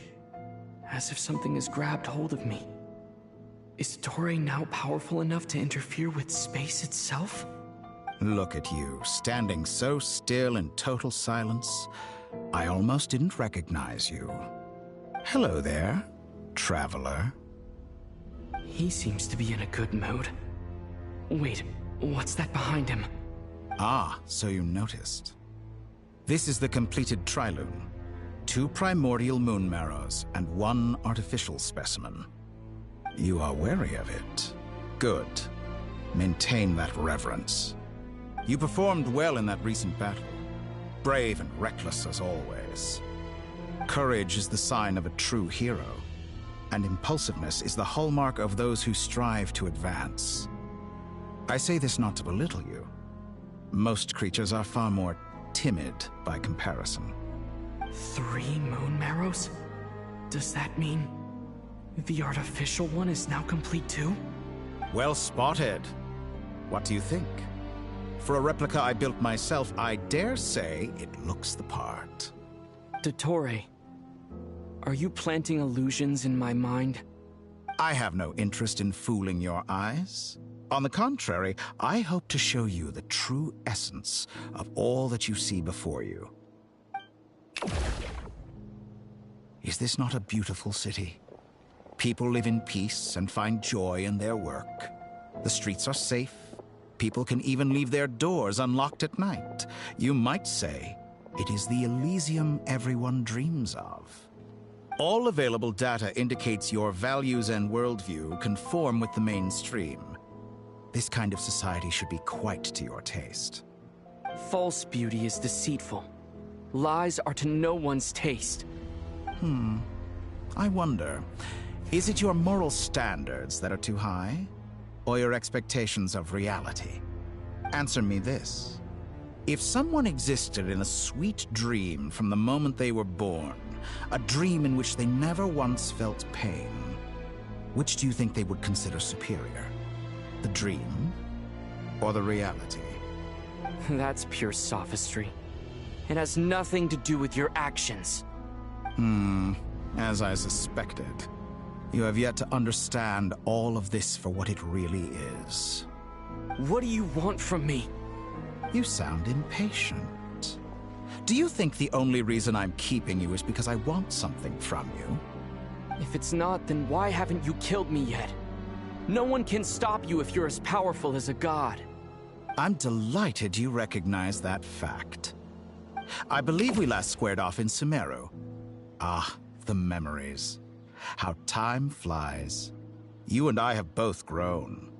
As if something has grabbed hold of me. Is Dottore now powerful enough to interfere with space itself? Look at you, standing so still in total silence. I almost didn't recognize you. Hello there, traveler. He seems to be in a good mood. Wait, what's that behind him? Ah, so you noticed. This is the completed Trilune. 2 primordial moon marrows and 1 artificial specimen. You are wary of it. Good. Maintain that reverence. You performed well in that recent battle. Brave and reckless as always. Courage is the sign of a true hero, and impulsiveness is the hallmark of those who strive to advance. I say this not to belittle you. Most creatures are far more timid by comparison. 3 moon marrows? Does that mean the artificial one is now complete too? Well spotted. What do you think? For a replica I built myself, I dare say it looks the part. Dottore, are you planting illusions in my mind? I have no interest in fooling your eyes. On the contrary, I hope to show you the true essence of all that you see before you. Is this not a beautiful city? People live in peace and find joy in their work. The streets are safe. People can even leave their doors unlocked at night. You might say it is the Elysium everyone dreams of. All available data indicates your values and worldview conform with the mainstream. This kind of society should be quite to your taste. False beauty is deceitful. Lies are to no one's taste. I wonder, is it your moral standards that are too high? Or your expectations of reality? Answer me this. If someone existed in a sweet dream from the moment they were born, a dream in which they never once felt pain, which do you think they would consider superior? The dream or the reality? That's pure sophistry. It has nothing to do with your actions. As I suspected. You have yet to understand all of this for what it really is. What do you want from me? You sound impatient. Do you think the only reason I'm keeping you is because I want something from you? If it's not, then why haven't you killed me yet? No one can stop you if you're as powerful as a god. I'm delighted you recognize that fact. I believe we last squared off in Sumeru. Ah, the memories. How time flies. You and I have both grown.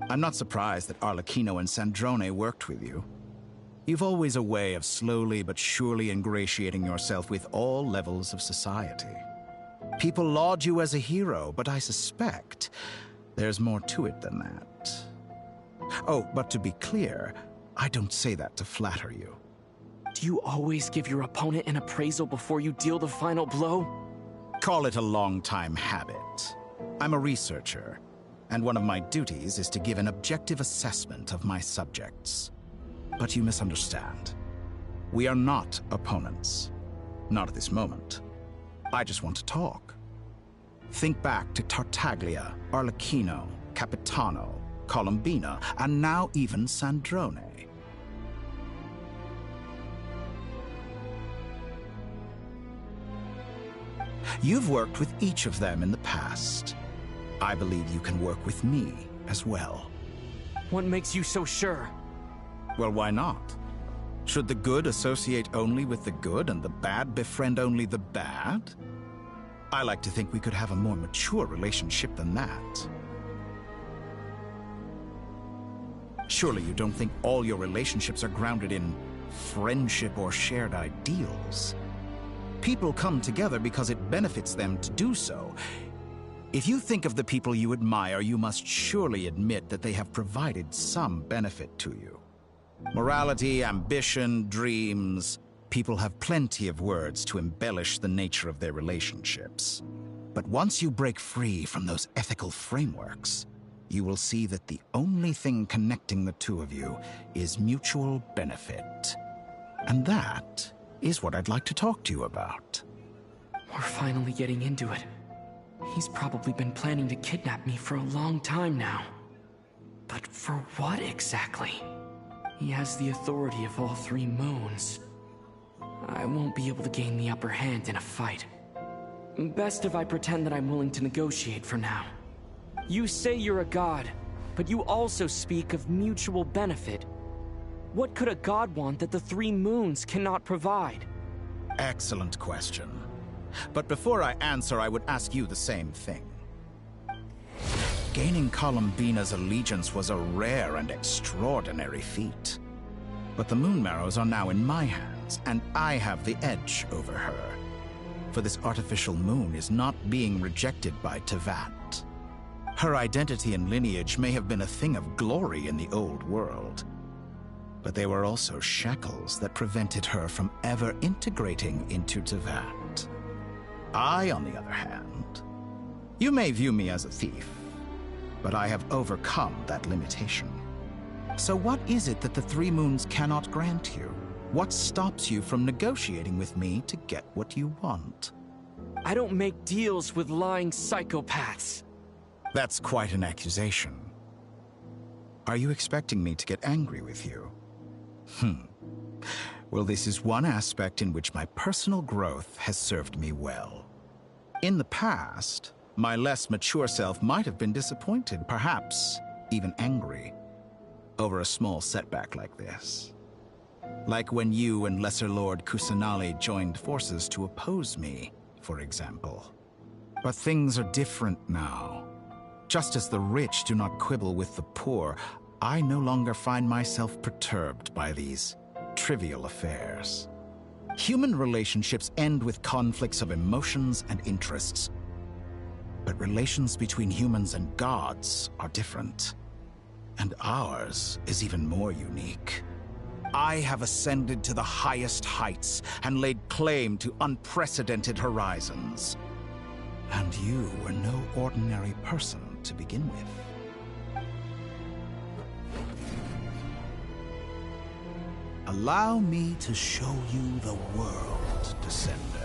I'm not surprised that Arlecchino and Sandrone worked with you. You've always a way of slowly but surely ingratiating yourself with all levels of society. People laud you as a hero, but I suspect there's more to it than that. Oh, but to be clear, I don't say that to flatter you. Do you always give your opponent an appraisal before you deal the final blow? Call it a long-time habit. I'm a researcher, and one of my duties is to give an objective assessment of my subjects. But you misunderstand. We are not opponents. Not at this moment. I just want to talk. Think back to Tartaglia, Arlecchino, Capitano, Colombina, and now even Sandrone. You've worked with each of them in the past. I believe you can work with me as well. What makes you so sure? Well, why not? Should the good associate only with the good and the bad befriend only the bad? I like to think we could have a more mature relationship than that. Surely you don't think all your relationships are grounded in friendship or shared ideals? People come together because it benefits them to do so. If you think of the people you admire, you must surely admit that they have provided some benefit to you. Morality, ambition, dreams. People have plenty of words to embellish the nature of their relationships. But once you break free from those ethical frameworks, you will see that the only thing connecting the two of you is mutual benefit. And that is what I'd like to talk to you about. We're finally getting into it. He's probably been planning to kidnap me for a long time now. But for what exactly? He has the authority of all three moons. I won't be able to gain the upper hand in a fight. Best if I pretend that I'm willing to negotiate for now. You say you're a god, but you also speak of mutual benefit. What could a god want that the three moons cannot provide? Excellent question. But before I answer, I would ask you the same thing. Gaining Colombina's allegiance was a rare and extraordinary feat. But the Moon Marrows are now in my hands, and I have the edge over her. For this artificial moon is not being rejected by Tevat. Her identity and lineage may have been a thing of glory in the old world, but they were also shackles that prevented her from ever integrating into Tevat. I, on the other hand, you may view me as a thief, but I have overcome that limitation. So what is it that the Three Moons cannot grant you? What stops you from negotiating with me to get what you want? I don't make deals with lying psychopaths. That's quite an accusation. Are you expecting me to get angry with you? Well, this is one aspect in which my personal growth has served me well. In the past, My less mature self might have been disappointed, perhaps even angry, over a small setback like this. Like when you and Lesser Lord Kusanali joined forces to oppose me, for example. But things are different now. Just as the rich do not quibble with the poor, I no longer find myself perturbed by these trivial affairs. Human relationships end with conflicts of emotions and interests. But relations between humans and gods are different. And ours is even more unique. I have ascended to the highest heights and laid claim to unprecedented horizons. And you were no ordinary person to begin with. Allow me to show you the world, Descender.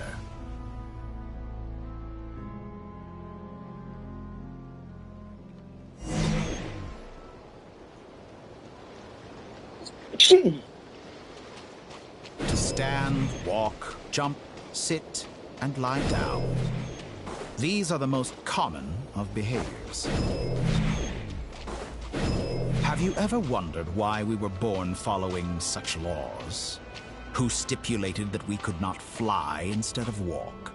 To stand, walk, jump, sit, and lie down. These are the most common of behaviors. Have you ever wondered why we were born following such laws? Who stipulated that we could not fly instead of walk?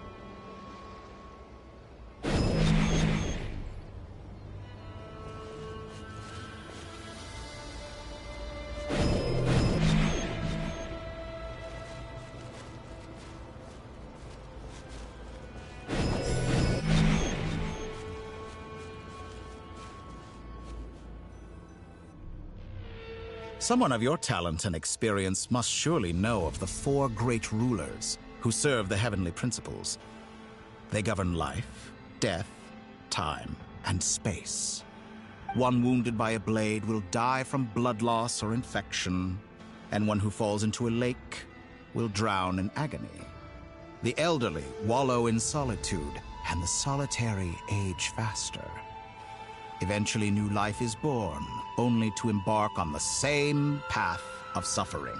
Someone of your talent and experience must surely know of the 4 great rulers who serve the heavenly principles. They govern life, death, time, and space. One wounded by a blade will die from blood loss or infection, and one who falls into a lake will drown in agony. The elderly wallow in solitude, and the solitary age faster. Eventually, new life is born, only to embark on the same path of suffering.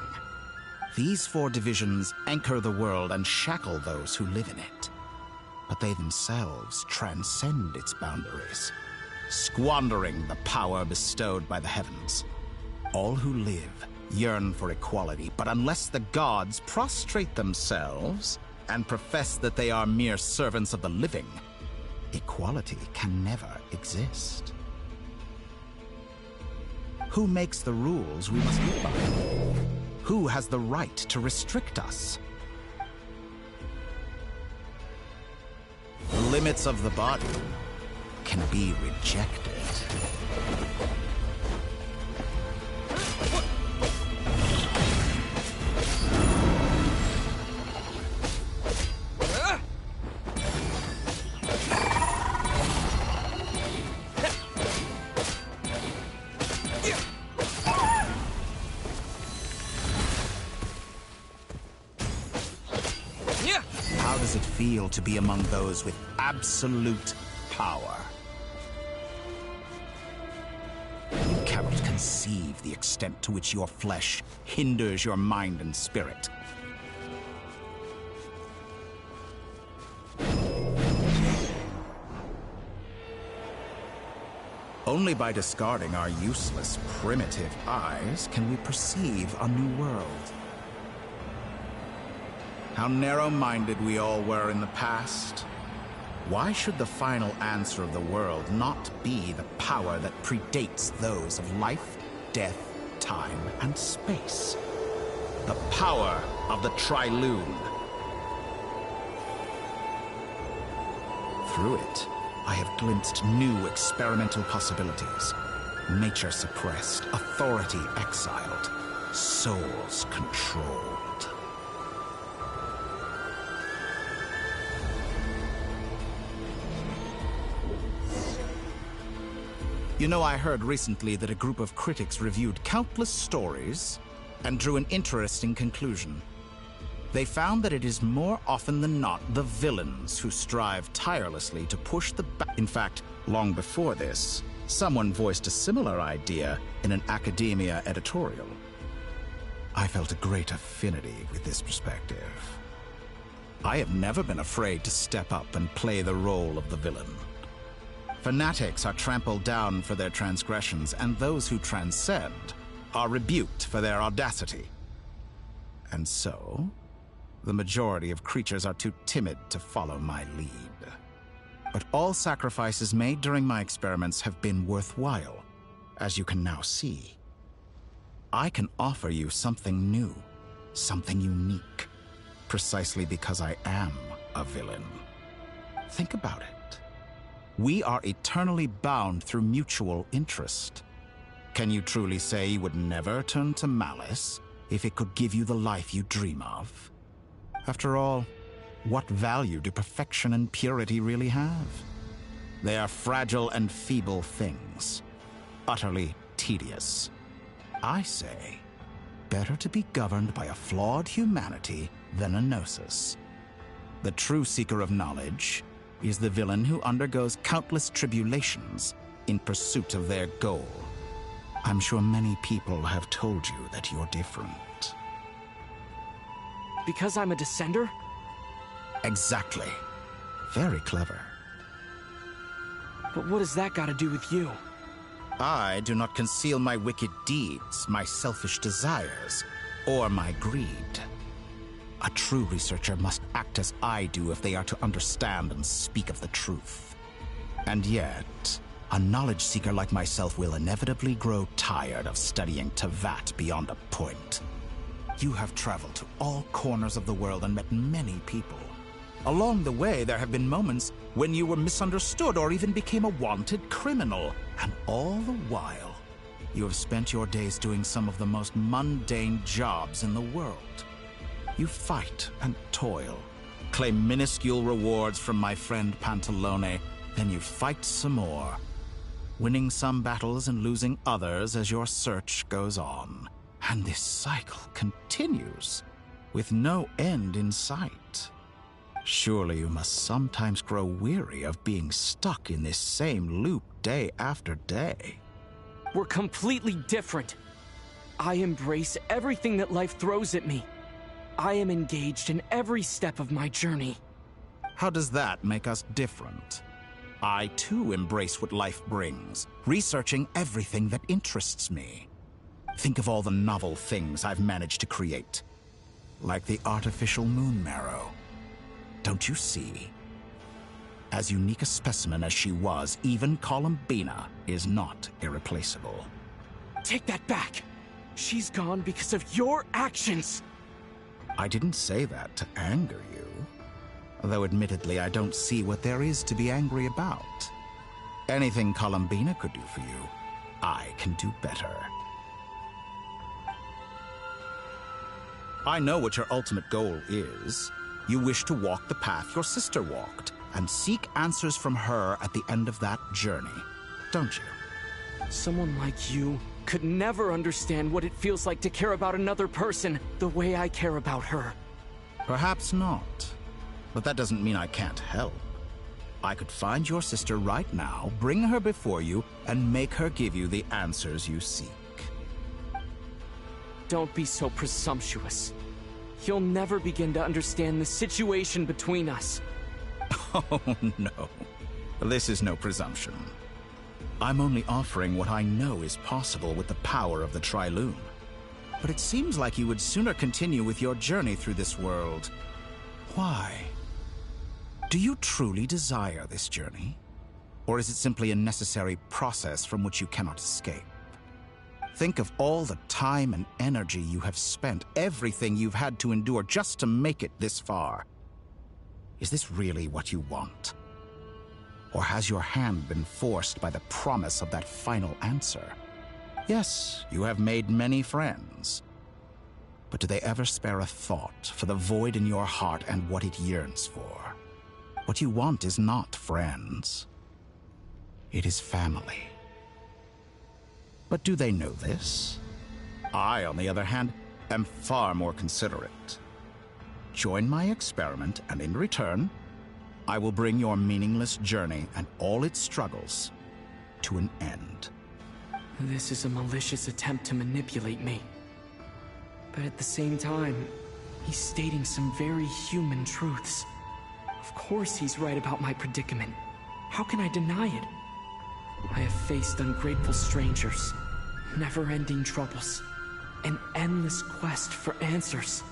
These 4 divisions anchor the world and shackle those who live in it. But they themselves transcend its boundaries, squandering the power bestowed by the heavens. All who live yearn for equality, but unless the gods prostrate themselves and profess that they are mere servants of the living, equality can never exist. Who makes the rules we must live by? Who has the right to restrict us? The limits of the body can be rejected. How does it feel to be among those with absolute power? You cannot conceive the extent to which your flesh hinders your mind and spirit. Only by discarding our useless, primitive eyes can we perceive a new world. How narrow-minded we all were in the past. Why should the final answer of the world not be the power that predates those of life, death, time, and space? The power of the Trilune. Through it, I have glimpsed new experimental possibilities. Nature suppressed, authority exiled, souls controlled. You know, I heard recently that a group of critics reviewed countless stories and drew an interesting conclusion. They found that it is more often than not the villains who strive tirelessly to push the back. In fact, long before this, someone voiced a similar idea in an academia editorial. I felt a great affinity with this perspective. I have never been afraid to step up and play the role of the villain. Fanatics are trampled down for their transgressions, and those who transcend are rebuked for their audacity. And so, the majority of creatures are too timid to follow my lead. But all sacrifices made during my experiments have been worthwhile, as you can now see. I can offer you something new, something unique, precisely because I am a villain. Think about it. We are eternally bound through mutual interest. Can you truly say you would never turn to malice if it could give you the life you dream of? After all, what value do perfection and purity really have? They are fragile and feeble things, utterly tedious. I say, better to be governed by a flawed humanity than a gnosis. The true seeker of knowledge is the villain who undergoes countless tribulations in pursuit of their goal. I'm sure many people have told you that you're different. Because I'm a descender? Exactly. Very clever. But what does that got to do with you? I do not conceal my wicked deeds, my selfish desires, or my greed. A true researcher must act as I do if they are to understand and speak of the truth. And yet, a knowledge seeker like myself will inevitably grow tired of studying Tevat beyond a point. You have traveled to all corners of the world and met many people. Along the way, there have been moments when you were misunderstood or even became a wanted criminal. And all the while, you have spent your days doing some of the most mundane jobs in the world. You fight and toil, claim minuscule rewards from my friend Pantalone, then you fight some more, winning some battles and losing others as your search goes on. And this cycle continues, with no end in sight. Surely you must sometimes grow weary of being stuck in this same loop day after day. We're completely different. I embrace everything that life throws at me. I am engaged in every step of my journey. How does that make us different? I too embrace what life brings, researching everything that interests me. Think of all the novel things I've managed to create, like the artificial moon marrow. Don't you see? As unique a specimen as she was, even Columbina is not irreplaceable. Take that back! She's gone because of your actions! I didn't say that to anger you. Though admittedly, I don't see what there is to be angry about. Anything Columbina could do for you, I can do better. I know what your ultimate goal is. You wish to walk the path your sister walked, and seek answers from her at the end of that journey, don't you? Someone like you could never understand what it feels like to care about another person the way I care about her. Perhaps not. But that doesn't mean I can't help. I could find your sister right now, bring her before you, and make her give you the answers you seek. Don't be so presumptuous. You'll never begin to understand the situation between us. Oh, no. This is no presumption. I'm only offering what I know is possible with the power of the Triloon. But it seems like you would sooner continue with your journey through this world. Why? Do you truly desire this journey? Or is it simply a necessary process from which you cannot escape? Think of all the time and energy you have spent, everything you've had to endure just to make it this far. Is this really what you want? Or has your hand been forced by the promise of that final answer? Yes, you have made many friends. But do they ever spare a thought for the void in your heart and what it yearns for? What you want is not friends. It is family. But do they know this? I, on the other hand, am far more considerate. Join my experiment, and in return, I will bring your meaningless journey and all its struggles to an end. This is a malicious attempt to manipulate me. But at the same time, he's stating some very human truths. Of course he's right about my predicament. How can I deny it? I have faced ungrateful strangers, never-ending troubles, an endless quest for answers.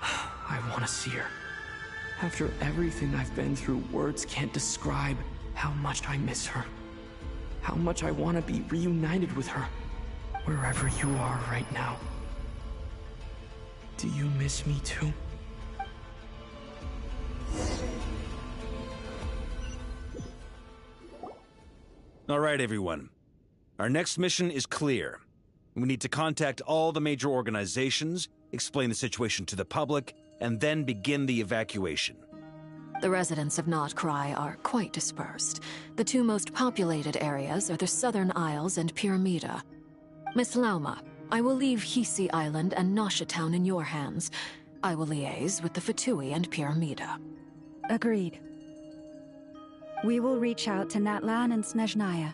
I want to see her. After everything I've been through, words can't describe how much I miss her. How much I want to be reunited with her, wherever you are right now. Do you miss me too? All right, everyone. Our next mission is clear. We need to contact all the major organizations, explain the situation to the public, and then begin the evacuation. The residents of Notcry are quite dispersed. The two most populated areas are the Southern Isles and Pyramida. Miss Lauma, I will leave Hisi Island and Nasha Town in your hands. I will liaise with the Fatui and Pyramida. Agreed. We will reach out to Natlan and Snezhnaya.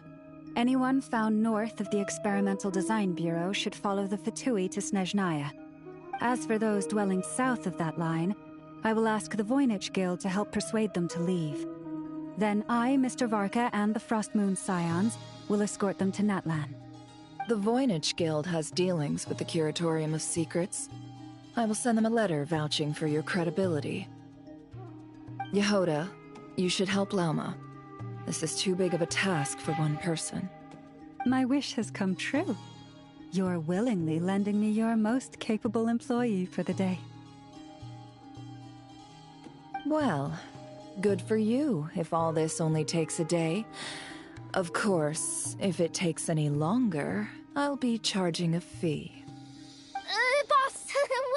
Anyone found north of the Experimental Design Bureau should follow the Fatui to Snezhnaya. As for those dwelling south of that line, I will ask the Voynich Guild to help persuade them to leave. Then I, Mr. Varka, and the Frostmoon Scions will escort them to Natlan. The Voynich Guild has dealings with the Curatorium of Secrets. I will send them a letter vouching for your credibility. Yehoda, you should help Lauma. This is too big of a task for one person. My wish has come true. You're willingly lending me your most capable employee for the day. Well, good for you if all this only takes a day. Of course, if it takes any longer, I'll be charging a fee. Boss,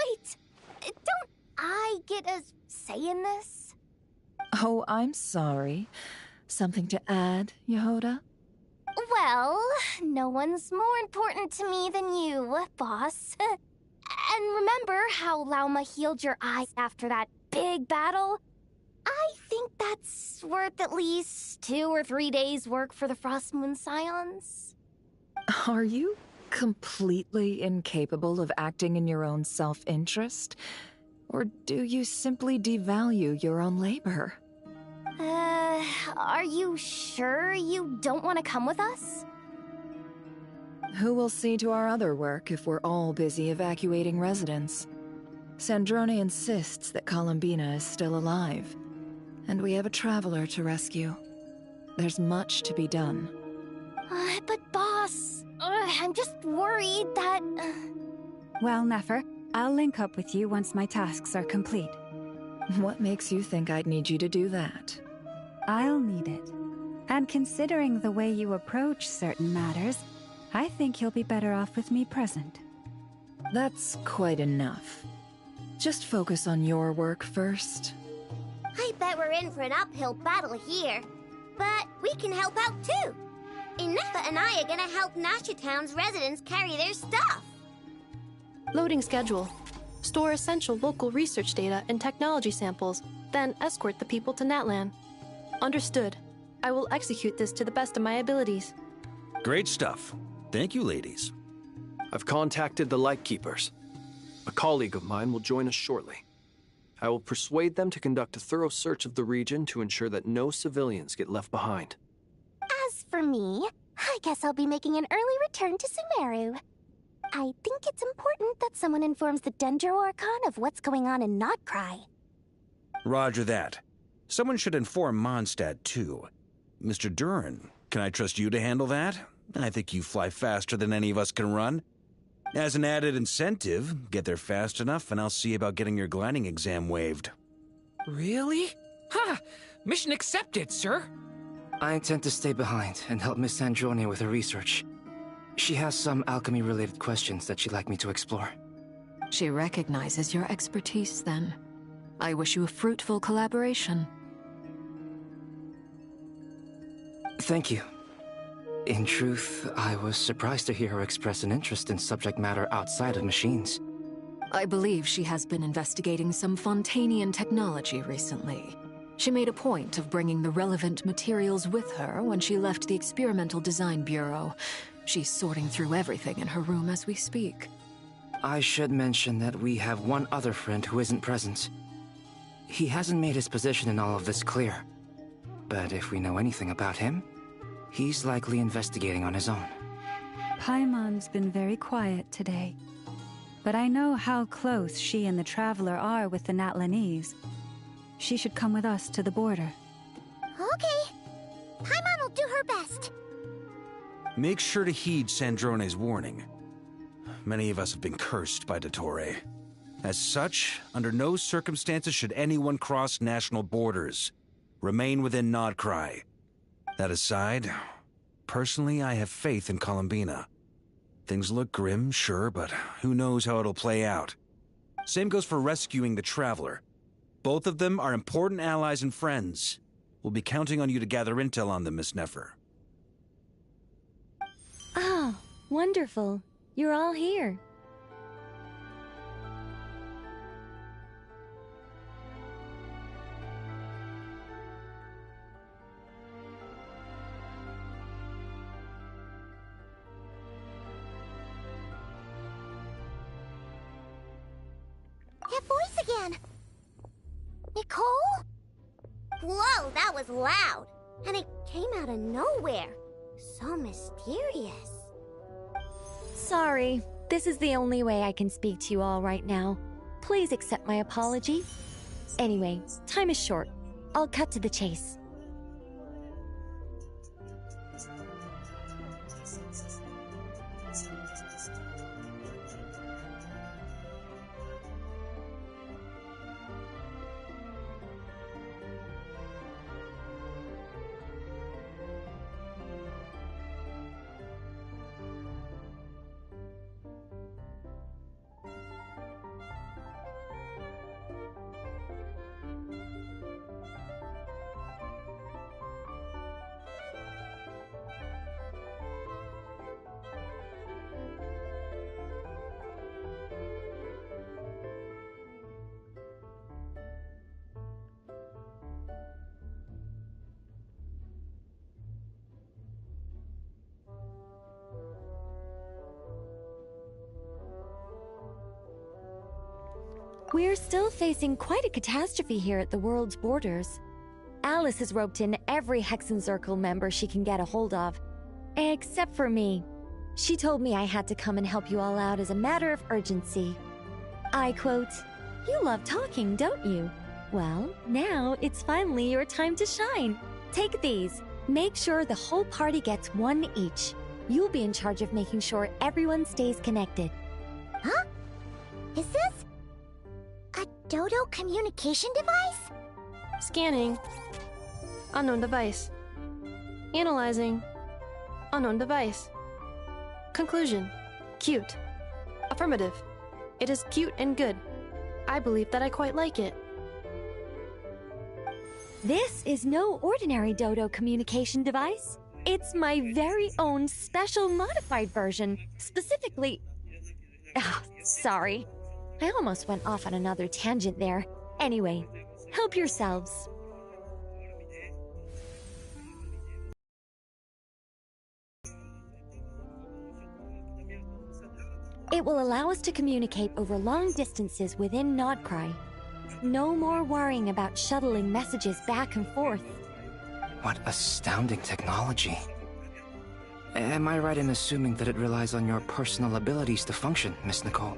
wait! Don't I get a say in this? Oh, I'm sorry. Something to add, Yehoda? Well, no one's more important to me than you, boss. And remember how Lauma healed your eyes after that big battle? I think that's worth at least 2 or 3 days' work for the Frostmoon Scions. Are you completely incapable of acting in your own self-interest? Or do you simply devalue your own labor? Are you sure you don't want to come with us? Who will see to our other work if we're all busy evacuating residents? Sandrone insists that Columbina is still alive, and we have a traveler to rescue. There's much to be done. But boss, I'm just worried that... Well, Nefer, I'll link up with you once my tasks are complete. What makes you think I'd need you to do that? I'll need it. And considering the way you approach certain matters, I think you'll be better off with me present. That's quite enough. Just focus on your work first. I bet we're in for an uphill battle here. But we can help out too. Inefa and I are gonna help Nasha Town's residents carry their stuff. Loading schedule. Store essential local research data and technology samples, then escort the people to Natlan. Understood. I will execute this to the best of my abilities. Great stuff. Thank you, ladies. I've contacted the Lightkeepers. A colleague of mine will join us shortly. I will persuade them to conduct a thorough search of the region to ensure that no civilians get left behind. As for me, I guess I'll be making an early return to Sumeru. I think it's important that someone informs the Dendro Archon of what's going on in Notcry. Roger that. Someone should inform Mondstadt, too. Mr. Duran, can I trust you to handle that? I think you fly faster than any of us can run. As an added incentive, get there fast enough and I'll see about getting your gliding exam waived. Really? Ha! Mission accepted, sir. I intend to stay behind and help Miss Sandrone with her research. She has some alchemy-related questions that she'd like me to explore. She recognizes your expertise, then. I wish you a fruitful collaboration. Thank you. In truth, I was surprised to hear her express an interest in subject matter outside of machines. I believe she has been investigating some Fontanian technology recently. She made a point of bringing the relevant materials with her when she left the Experimental Design Bureau. She's sorting through everything in her room as we speak. I should mention that we have one other friend who isn't present. He hasn't made his position in all of this clear. But if we know anything about him, he's likely investigating on his own. Paimon's been very quiet today. But I know how close she and the Traveler are with the Natlanese. She should come with us to the border. Okay. Paimon will do her best. Make sure to heed Sandrone's warning. Many of us have been cursed by Dottore. As such, under no circumstances should anyone cross national borders. Remain within Nodcry. That aside, personally I have faith in Columbina. Things look grim, sure, but who knows how it'll play out. Same goes for rescuing the Traveler. Both of them are important allies and friends. We'll be counting on you to gather intel on them, Miss Nefer. Oh, wonderful. You're all here. That voice again! Nicole? Whoa, that was loud! And it came out of nowhere. So mysterious. Sorry, this is the only way I can speak to you all right now. Please accept my apology. Anyway, time is short. I'll cut to the chase. We're still facing quite a catastrophe here at the world's borders. Alice has roped in every Hexencircle member she can get a hold of. Except for me. She told me I had to come and help you all out as a matter of urgency. I quote, "You love talking, don't you? Well, now it's finally your time to shine. Take these. Make sure the whole party gets one each. You'll be in charge of making sure everyone stays connected." Huh? Is this a Dodo communication device? Scanning. Unknown device. Analyzing. Unknown device. Conclusion. Cute. Affirmative. It is cute and good. I believe that I quite like it. This is no ordinary Dodo communication device. It's my very own special modified version, specifically... sorry. I almost went off on another tangent there. Anyway, help yourselves. It will allow us to communicate over long distances within Nodcry. No more worrying about shuttling messages back and forth. What astounding technology. Am I right in assuming that it relies on your personal abilities to function, Miss Nicole?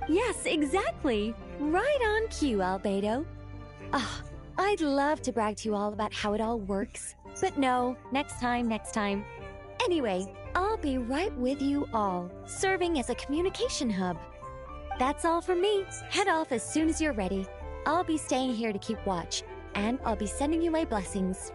Yes, exactly. Right on cue, Albedo. I'd love to brag to you all about how it all works. But no, next time. Anyway, I'll be right with you all, serving as a communication hub. That's all from me. Head off as soon as you're ready. I'll be staying here to keep watch, and I'll be sending you my blessings.